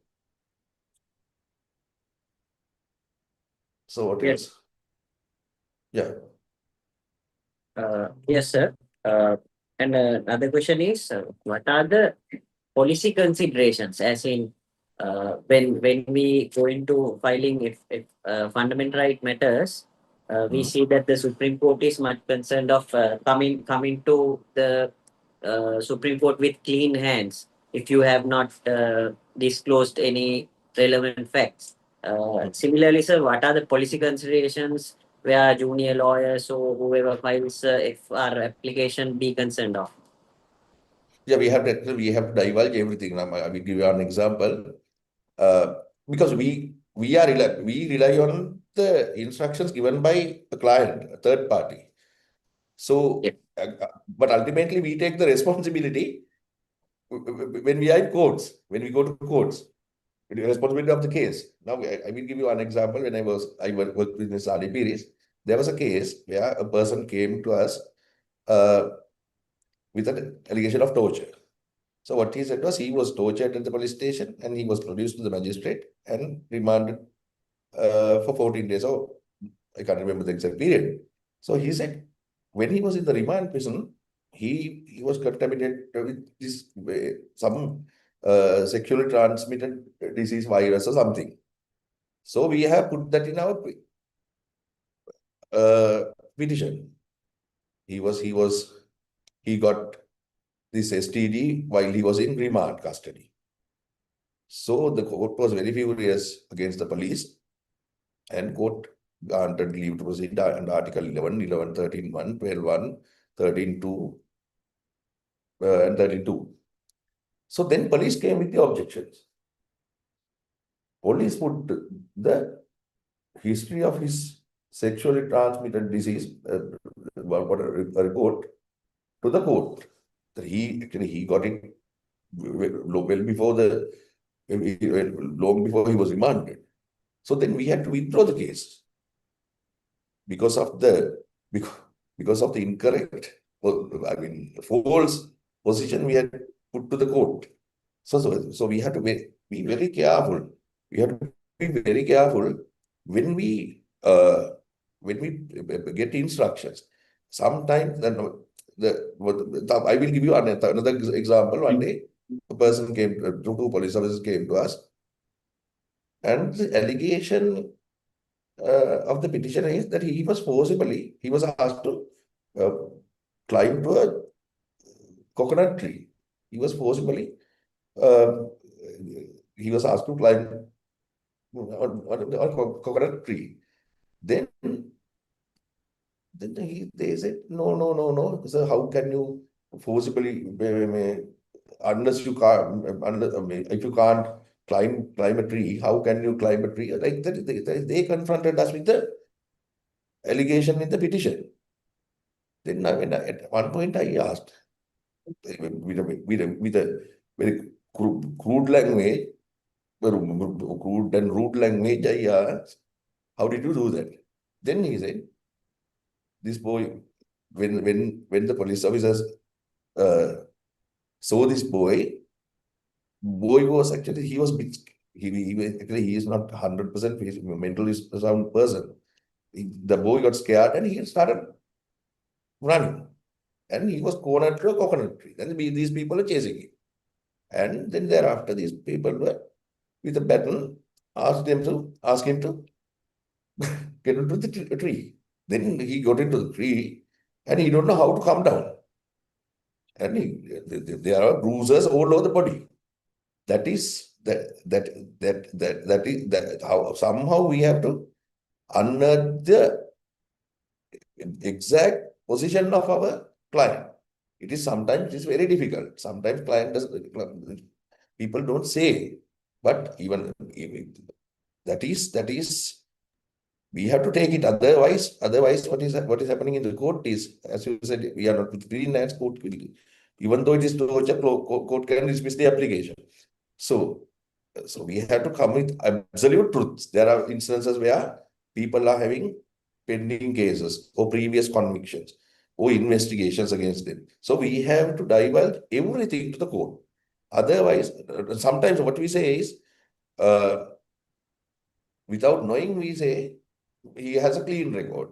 So what Yes. else? Yeah. Yes, sir. And another question is, what are the policy considerations, as in when we go into filing if fundamental right matters, we see that the Supreme Court is much concerned of coming to the Supreme Court with clean hands if you have not disclosed any relevant facts. Similarly, sir, what are the policy considerations where junior lawyers or whoever files FR application be concerned of? Yeah, we have to divulge everything. I will give you an example. Because we rely on the instructions given by a client, a third party. So, Yeah. but ultimately we take the responsibility when we are in courts, when we go to courts, the responsibility of the case. Now, I will give you an example. When I worked with Ms. Ali Piris, there was a case where a person came to us uh, with an allegation of torture. So what he said was he was tortured at the police station, and he was produced to the magistrate and remanded for 14 days. I can't remember the exact period. So he said when he was in the remand prison, he was contaminated with this some sexually transmitted disease virus or something. So we have put that in our petition. He got this STD while he was in remand custody. So the court was very furious against the police, and court granted leave to proceed under Article 11, 11, 13, 1, 12, 1, 13, 2, and 32. So then police came with the objections. Police put the history of his sexually transmitted disease report to the court. That he got it well before long before he was remanded. So then we had to withdraw the case because of the incorrect, false position we had put to the court. So we have to be very careful. We have to be very careful when we get instructions. Sometimes I will give you another example. One day, a person came, two police officers came to us, and the allegation of the petitioner is that he was asked to uh, climb to a coconut tree. He was forcibly uh, he was asked to climb on coconut tree. Then they said, no. So how can you forcibly, unless you can't, if you can't climb a tree, how can you climb a tree? Like that, they confronted us with the allegation in the petition. Then at one point I asked, with a very crude language, crude and rude language, I asked, how did you do that? Then he said, this boy, when the police officers saw this boy was actually, he is not 100% mentally sound person. The boy got scared and he started running, and he was cornered to a coconut tree. Then these people are chasing him, and then thereafter these people were with a baton ask him to get into the tree. Then he got into the tree and he don't know how to come down. And there are bruises all over the body. That is how somehow we have to unearth the exact position of our client. Sometimes it's very difficult. Sometimes people don't say, but even that is we have to take it. Otherwise, what is happening in the court is, as you said, we are not with green lands court. Even though it is torture, court can dismiss the application. So we have to come with absolute truths. There are instances where people are having pending cases or previous convictions or investigations against them. So we have to divulge everything to the court. Otherwise, sometimes what we say is, without knowing, we say he has a clean record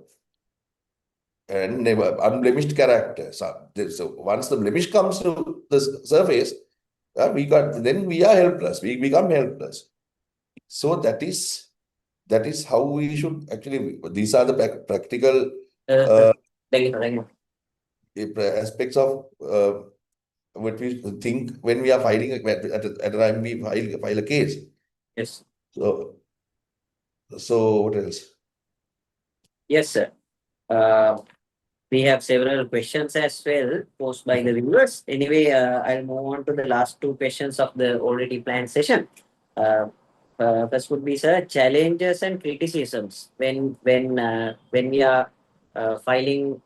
and never unblemished character. So once the blemish comes to the surface, then we are helpless. We become helpless. So that is how we should actually. These are the practical aspects of what we think when we are filing at a time we file a case. Yes. So what else? Yes, sir. We have several questions as well posed by the viewers. Anyway, I'll move on to the last two questions of the already planned session. First would be, sir, challenges and criticisms when we are filing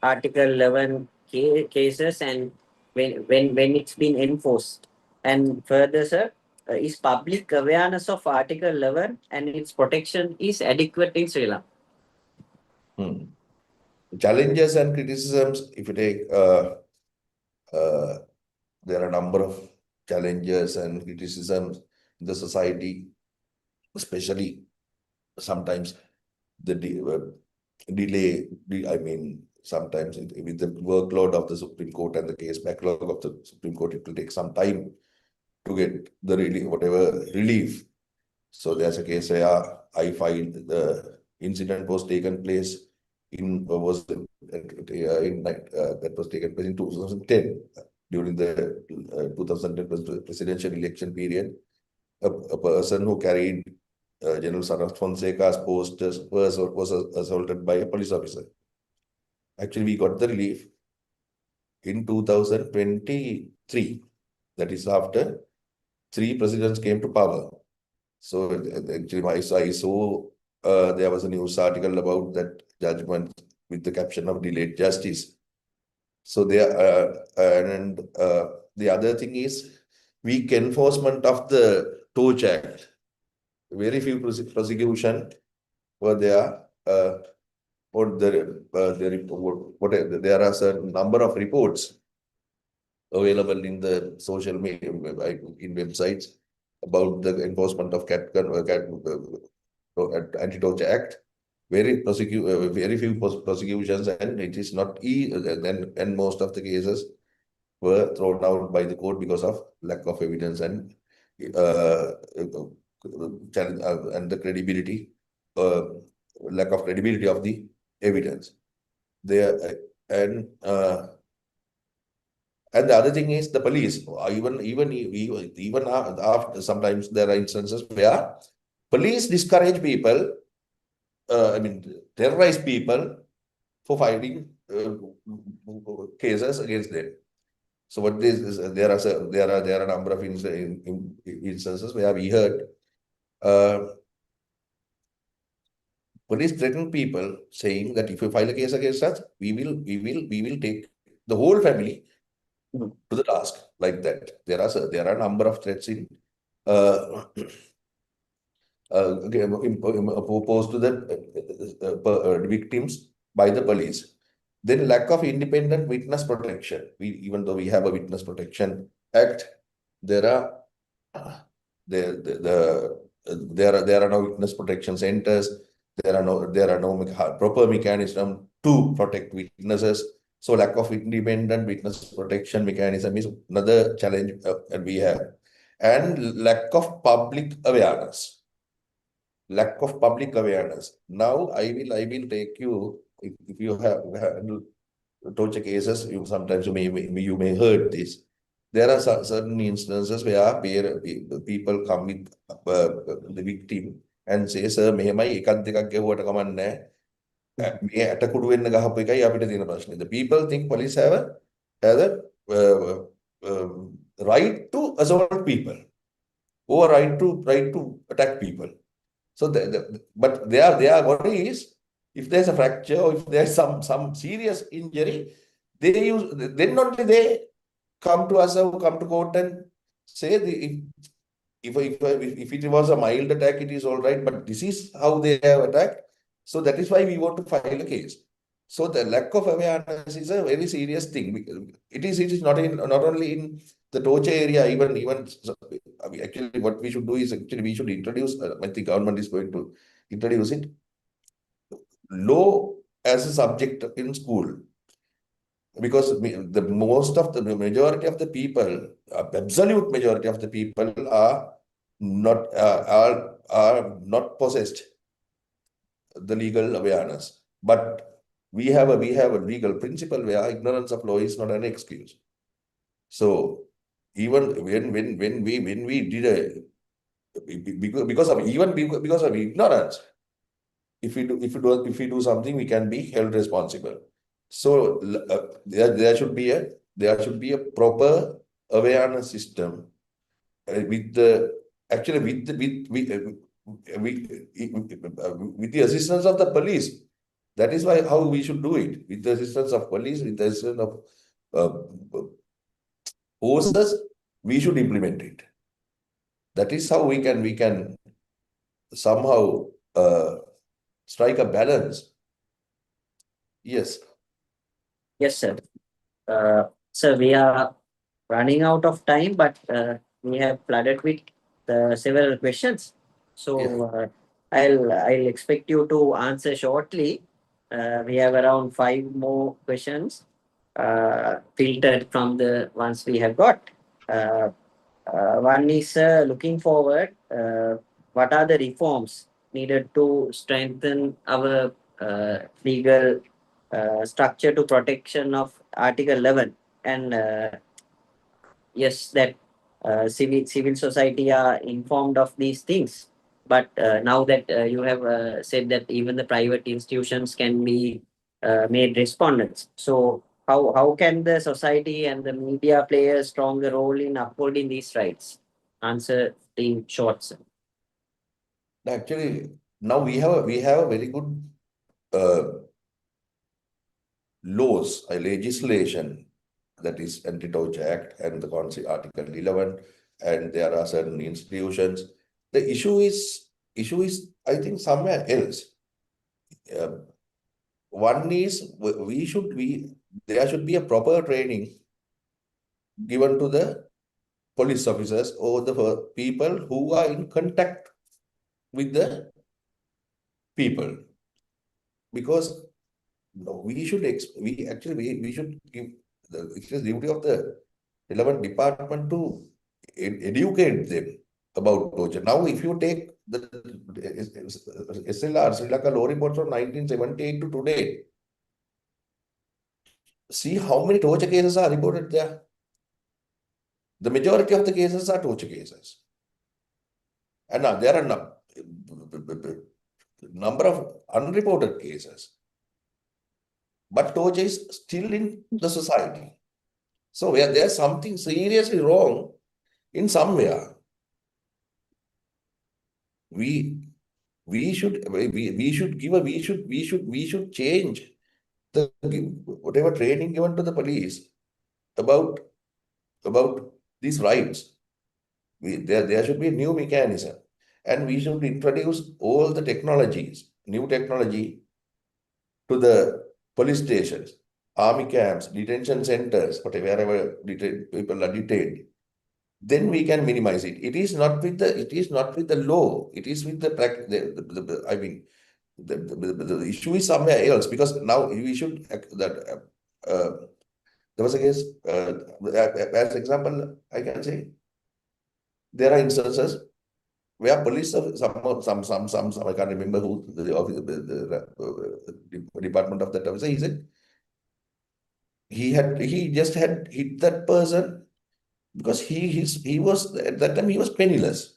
Article 11 cases and when it's been enforced. And further, sir, is public awareness of Article 11 and its protection is adequate in Sri Lanka? Challenges and criticisms, if you take, there are a number of challenges and criticisms in the society, especially sometimes delay. I mean, sometimes with the workload of the Supreme Court and the case backlog of the Supreme Court, it will take some time to get the whatever relief. So there's a case where I filed the incident was taken place in that was taken place in 2010 during the 2010 presidential election period. A person who carried General Sarath Fonseca's posters was assaulted by a police officer. Actually, we got the relief in 2023. That is after 3 presidents came to power. So actually, I saw there was a news article about that judgment with the caption of delayed justice. So there, and the other thing is weak enforcement of the Torch Act. Very few prosecution were there. There are a certain number of reports available in the social media, in websites about the enforcement of Anti-Torture Act. Very few prosecutions, and it is not and most of the cases were thrown out by the court because of lack of evidence and the credibility, lack of credibility of the evidence there. And the other thing is the police. Even after, sometimes there are instances where police discourage people, terrorize people for filing cases against them. So what this is, there are a number of instances where we heard police threaten people saying that if you file a case against us, we will take the whole family to the task, like that. There are a number of threats in opposed to the victims by the police. Then lack of independent witness protection. Even though we have a Witness Protection Act, there are no witness protection centers. There are no proper mechanism to protect witnesses. So lack of independent witness protection mechanism is another challenge that we have, and lack of public awareness. Now I will take you, if you have torture cases, sometimes you may heard this. There are certain instances where people come with the victim and say, sir, මෙහෙමයි එකක් දෙකක් ගැහුවට කමක් නැහැ. මේ ඇටකුඩු වෙන්න ගහපු එකයි අපිට තියෙන ප්‍රශ්නේ. The people think police have a right to assault people or right to attack people. So but their worry is, if there's a fracture or if there's some serious injury, then only they come to us or come to court and say if it was a mild attack, it is all right, but this is how they have attacked. So that is why we want to file a case. So the lack of awareness is a very serious thing. It is not only in the torture area, even actually what we should do is we should introduce, I think government is going to introduce it, law as a subject in school. Because the majority of the people, absolute majority of the people are not possessed the legal awareness. But we have a legal principle where ignorance of law is not an excuse. So even when we did because of ignorance, if we do something, we can be held responsible. So there should be a proper awareness system with the assistance of the police. That is how we should do it, with the assistance of police, with the assistance of forces. We should implement it. That is how we can somehow strike a balance. Yes. Yes, sir. Sir, we are running out of time, but we have flooded with several questions. So I'll expect you to answer shortly. We have around 5 more questions filtered from the ones we have got. One is looking forward. What are the reforms needed to strengthen our legal structure to protection of Article 11? And yes, that civil society are informed of these things. But now that you have said that even the private institutions can be made respondents, so how can the society and the media play a stronger role in upholding these rights? Answer in short, sir. Actually, now we have a very good laws, a legislation, that is Anti-Torture Act and the Article 11, and there are certain institutions. The issue is I think somewhere else. One is there should be a proper training given to the police officers or the people who are in contact with the people, because we should give it is duty of the relevant department to educate them about torture. Now, if you take the SLR, Sri Lanka Law Reports from 1978 to today, see how many torture cases are reported there. The majority of the cases are torture cases. And now there are number of unreported cases. But torture is still in the society. So where there's something seriously wrong in somewhere, we should change the whatever training given to the police about these rights. There should be a new mechanism, and we should introduce all the new technology to the police stations, army camps, detention centers, wherever people are detained. Then we can minimize it. It is not with the law. It is with the practice. I mean, the issue is somewhere else, because now we should there was a case, as example, I can say there are instances where police of some I can't remember who the office the department of that officer. He said he just had hit that person because he was at that time he was penniless.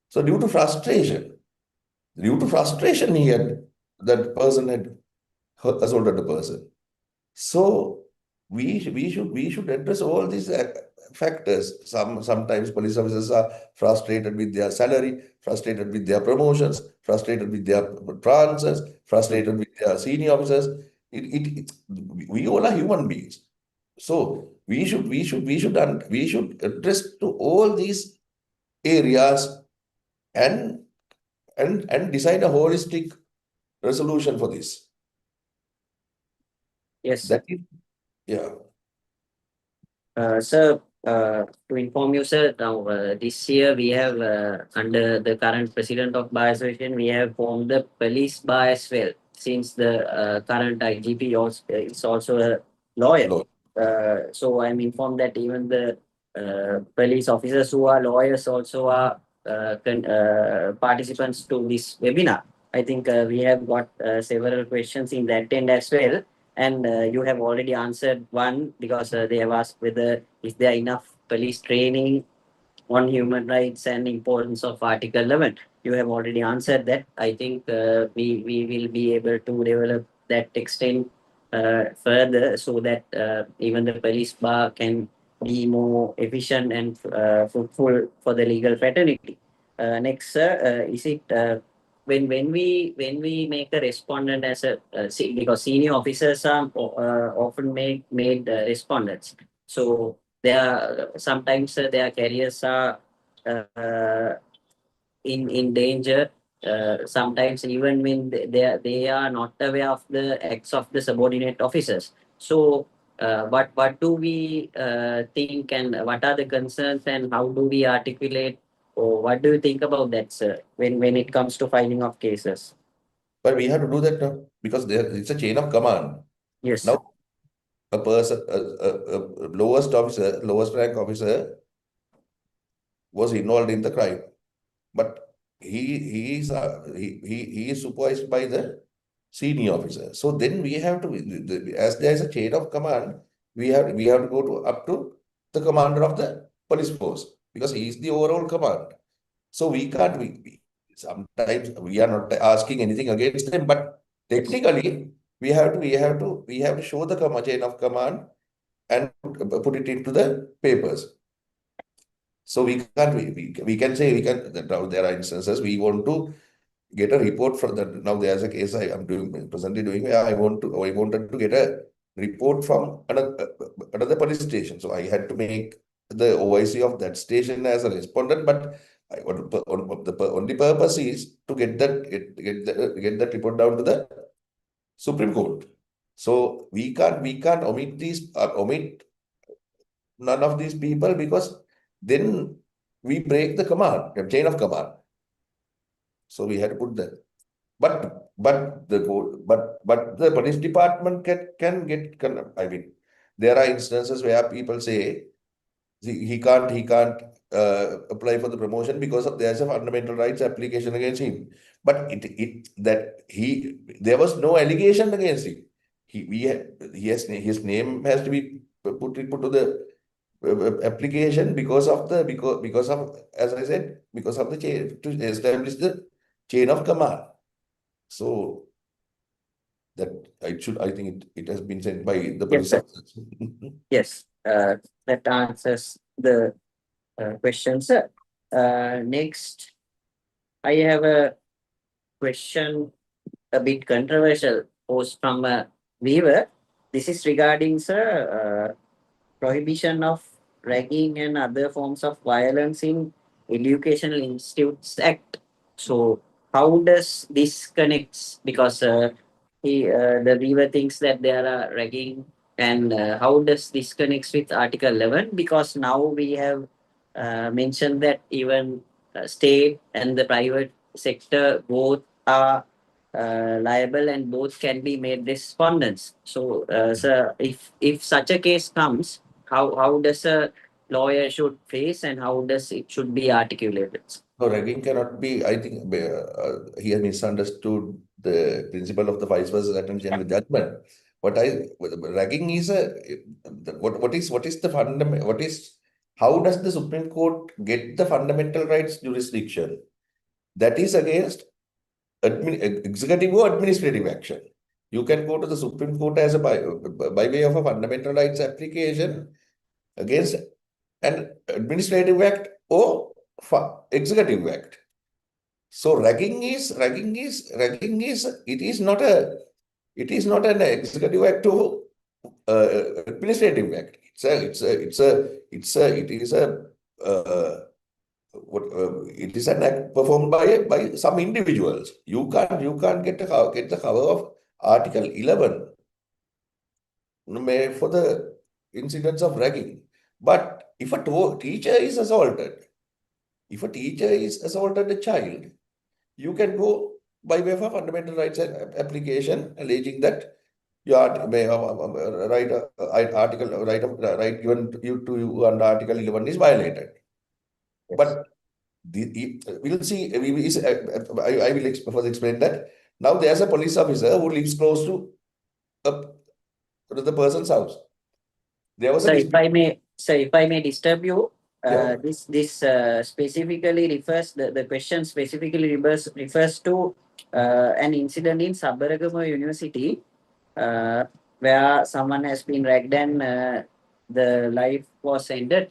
So due to frustration, that person had assaulted the person. So we should address all these factors. Sometimes police officers are frustrated with their salary, frustrated with their promotions, frustrated with their transfers, frustrated with their senior officers. We all are human beings. So we should address to all these areas and decide a holistic resolution for this. Yes, sir. Yeah. Sir, to inform you, sir, now this year we have, under the current president of Bar Association, we have formed the police bar as well. Since the current IGP is also a lawyer. Law. So I'm informed that even the police officers who are lawyers also are participants to this webinar. I think we have got several questions in that end as well. And you have already answered one, because they have asked whether is there enough police training on human rights and importance of Article 11. You have already answered that. I think we will be able to develop that extent further, so that even the police bar can be more efficient and fruitful for the legal fraternity. Next, sir, is it when we make a respondent as a because senior officers are often made respondents, so there are sometimes their careers are uh, in danger. Sometimes even when they are not aware of the acts of the subordinate officers. So what do we think, and what are the concerns, and how do we articulate, or what do you think about that, sir, when it comes to filing of cases? But we have to do that now because it's a chain of command. Yes. Now, a person, a lowest rank officer was involved in the crime, but he is supervised by the senior officer. So then we have to, as there is a chain of command, we have to go up to the commander of the police force because he is the overall command. So we can't. Sometimes we are not asking anything against them, but technically we have to show the chain of command and put it into the papers. So we can't. We can say we can. Now there are instances we want to get a report from that. Now there's a case I am presently doing where I wanted to get a report from another police station. So I had to make the OIC of that station as a respondent, but the only purpose is to get that report down to the Supreme Court. So we can't omit none of these people because then we break the chain of command. So we had to put that. But the police department I mean, there are instances where people say he can't apply for the promotion because there's a fundamental rights application against him. But there was no allegation against him. His name has to be put to the application because of as I said, because of the chain to establish the chain of command. So that I think it has been said by the police sir. officers. Yes, that answers the question, sir. Next, I have a question, a bit controversial, posed from a viewer. This is regarding, sir, prohibition of ragging and other forms of violence in Educational Institutes Act. So, how does this connects? Because the viewer thinks that there are ragging, and how does this connects with Article 11? Because now we have mentioned that even state and the private sector both are liable and both can be made respondents. So, sir, if such a case comes, how does a lawyer should face and how does it should be articulated? No, ragging cannot be. I think he has misunderstood the principle of the vice versa attention with judgment. Ragging is what is the fundamental? How does the Supreme Court get the fundamental rights jurisdiction? That is against executive or administrative action. You can go to the Supreme Court as by way of a fundamental rights application against an administrative act or executive act. So ragging is it is not an executive act or administrative act. It is an act performed by some individuals. You can't get the cover of Article 11 for the incidents of ragging. But if a teacher is assaulted a child, you can go by way of a fundamental rights application alleging that your right given to you under Article 11 is violated. Yes. But we'll see. I will further explain that. Now there's a police officer who lives close to the person's house. There was So a if I may, disturb you, Yeah. this specifically refers the question specifically refers to an incident in Sabaragama University where someone has been ragged and the life was ended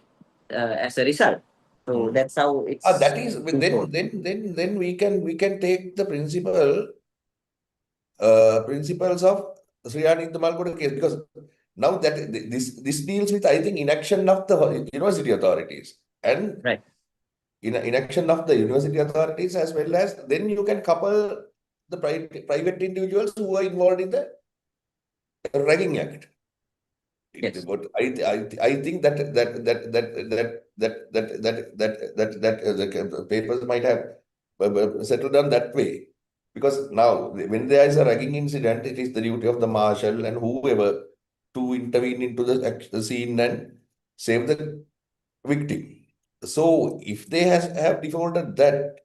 as a result. So that's how it's. That is then we can take the principles of Sri Anita Malgoda case because now that this deals with I think inaction of the university authorities and Right. inaction of the university authorities as well as then you can couple the private individuals who are involved in the ragging act. Yes. But I think that the papers might have settled down that way. Because now, when there is a ragging incident, it is the duty of the marshal and whoever to intervene into the scene and save the victim. So, if they have defaulted that,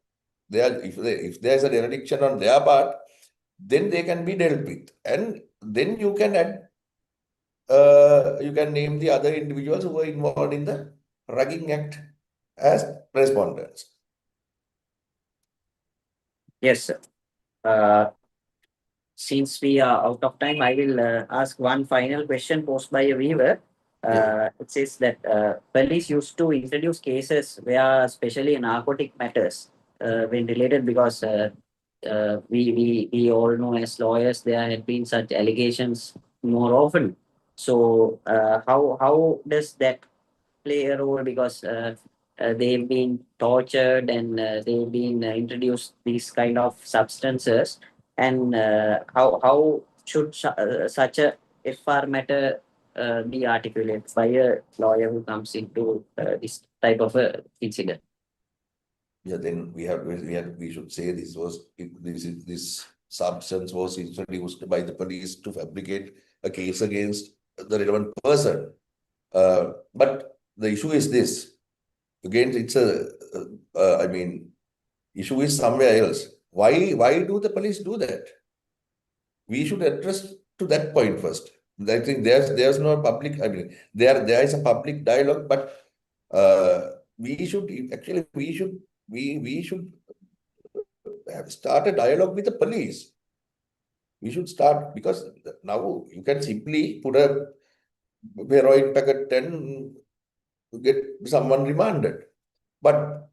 if there is a dereliction on their part, then they can be dealt with, and then you can you can name the other individuals who were involved in the ragging act as respondents. Yes, sir. Uh, since we are out of time, I will ask one final question posed by a viewer. It says that police used to introduce cases where, especially narcotic matters, when related, because we all know as lawyers there had been such allegations more often. So how does that play a role, because they've been tortured and they've been introduced these kind of substances, and how should such a FR matter be articulated by a lawyer who comes into this type of a incident? Yeah, then we should say this substance was introduced by the police to fabricate a case against the relevant person. But the issue is this. Again, it's I mean, issue is somewhere else. Why do the police do that? We should address to that point first. I think there's no public. I mean, there is a public dialogue, but we should actually we should have start a dialogue with the police. We should start, because now you can simply put a heroin packet and get someone remanded. But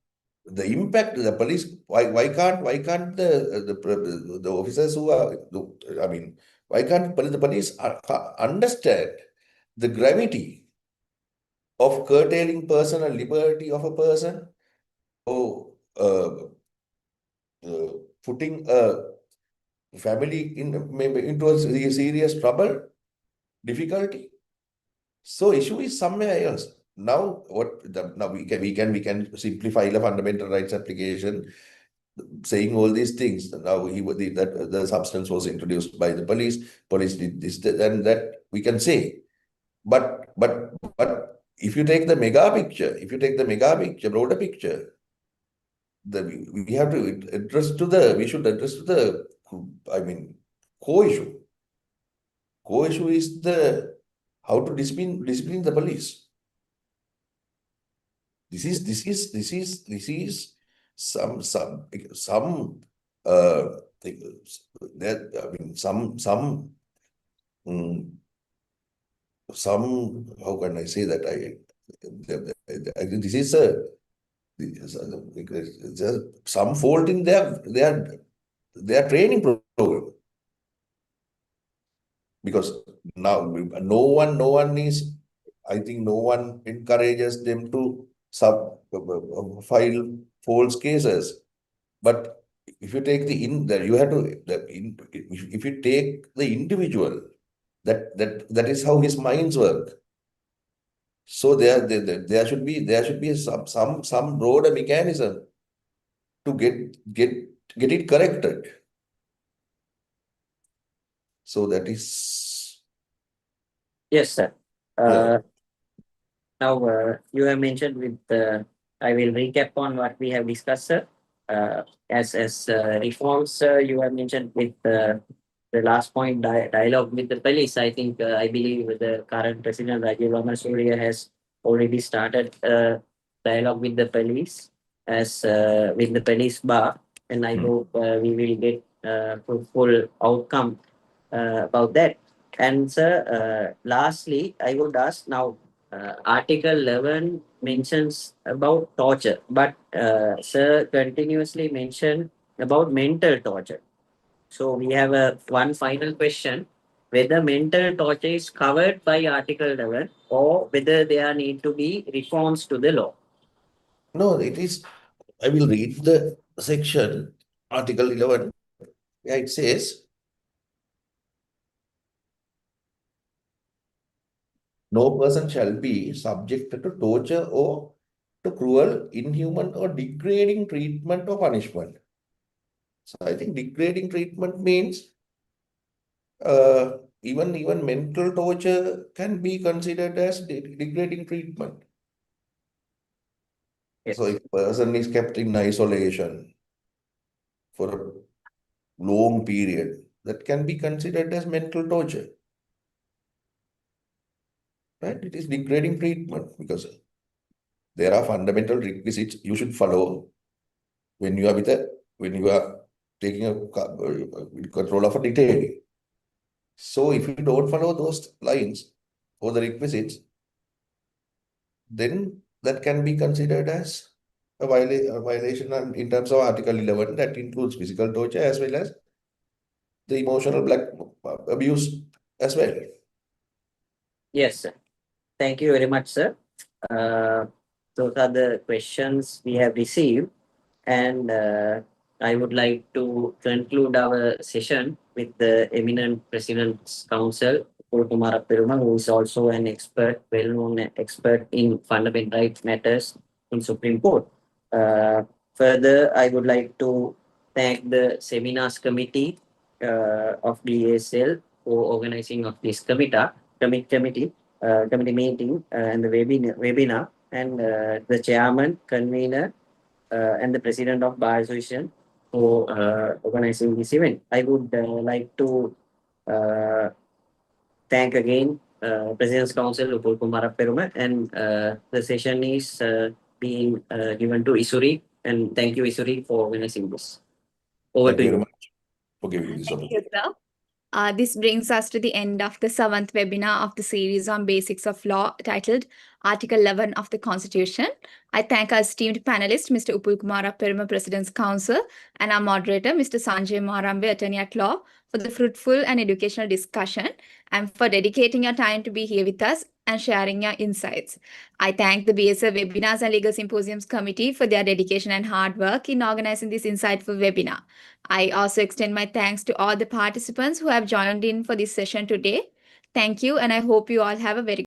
the impact, the police, why can't the officers who are, I mean, why can't the police understand the gravity of curtailing personal liberty of a person, or putting a family maybe into a serious trouble, difficulty? So issue is somewhere else. Now now we can simply file a fundamental rights application saying all these things. Now that the substance was introduced by the police. Police did this, and that we can say. But if you take the mega picture, broader picture, we have to address to the we should address to the, I mean, core issue. Core issue is the how to discipline the police. This is some that, I mean, mm, some, how can I say that, I think this is some fault in their training program, because now no one is, I think no one encourages them to file false cases. But if you take you have to if you take the individual, that is how his minds work. So there should be some broader mechanism to get it corrected. So that is, Yes, sir. yeah. Now, you have mentioned with I will recap on what we have discussed, sir. As reforms, you have mentioned with the last point, dialogue with the police. I think I believe the current president Rajiv Surya has already started dialogue with the police, as with the police bar, and I hope we will get full outcome about that. And sir, lastly, I would ask now, Article 11 mentions about torture, but sir continuously mentioned about mental torture. So we have a one final question: whether mental torture is covered by Article 11, or whether there need to be reforms to the law. No, it is. I will read the section, Article 11. Yeah, it says, no person shall be subjected to torture or to cruel, inhuman, or degrading treatment or punishment, So I think degrading treatment means even mental torture can be considered as degrading treatment. Yes. So if a person is kept in isolation for a long period, that can be considered as mental torture. Right? It is degrading treatment because there are fundamental requisites you should follow when you are taking control of a detainee. So if you don't follow those lines or the requisites, then that can be considered as a violation in terms of Article 11 that includes physical torture as well as the emotional black abuse as well. Yes, sir. Thank you very much, sir. Those are the questions we have received, and I would like to conclude our session with the eminent President's Counsel, Kumara Perumal, who is also an expert, well-known expert in fundamental rights matters in Supreme Court. Further, I would like to thank the seminars committee of the ASL for organizing of this committee meeting and the webinar and the chairman, convener, and the president of Bar Association for organizing this event. I would like to thank again President's Council Upul Kumara Peruma, and the session is being given to Isuri. And thank you, Isuri, for organizing this. Over Thank to you very you. much for giving this Thank you, opportunity. sir. This brings us to the end of the 7th webinar of the series on basics of law titled Article 11 of the Constitution. I thank our esteemed panelist, Mr. Upul Kumara Peruma, President's Counsel, and our moderator, Mr. Sanjay Marambe, Attorney at Law, for the fruitful and educational discussion and for dedicating your time to be here with us and sharing your insights. I thank the BSF Webinars and Legal Symposiums Committee for their dedication and hard work in organizing this insightful webinar. I also extend my thanks to all the participants who have joined in for this session today. Thank you, and I hope you all have a very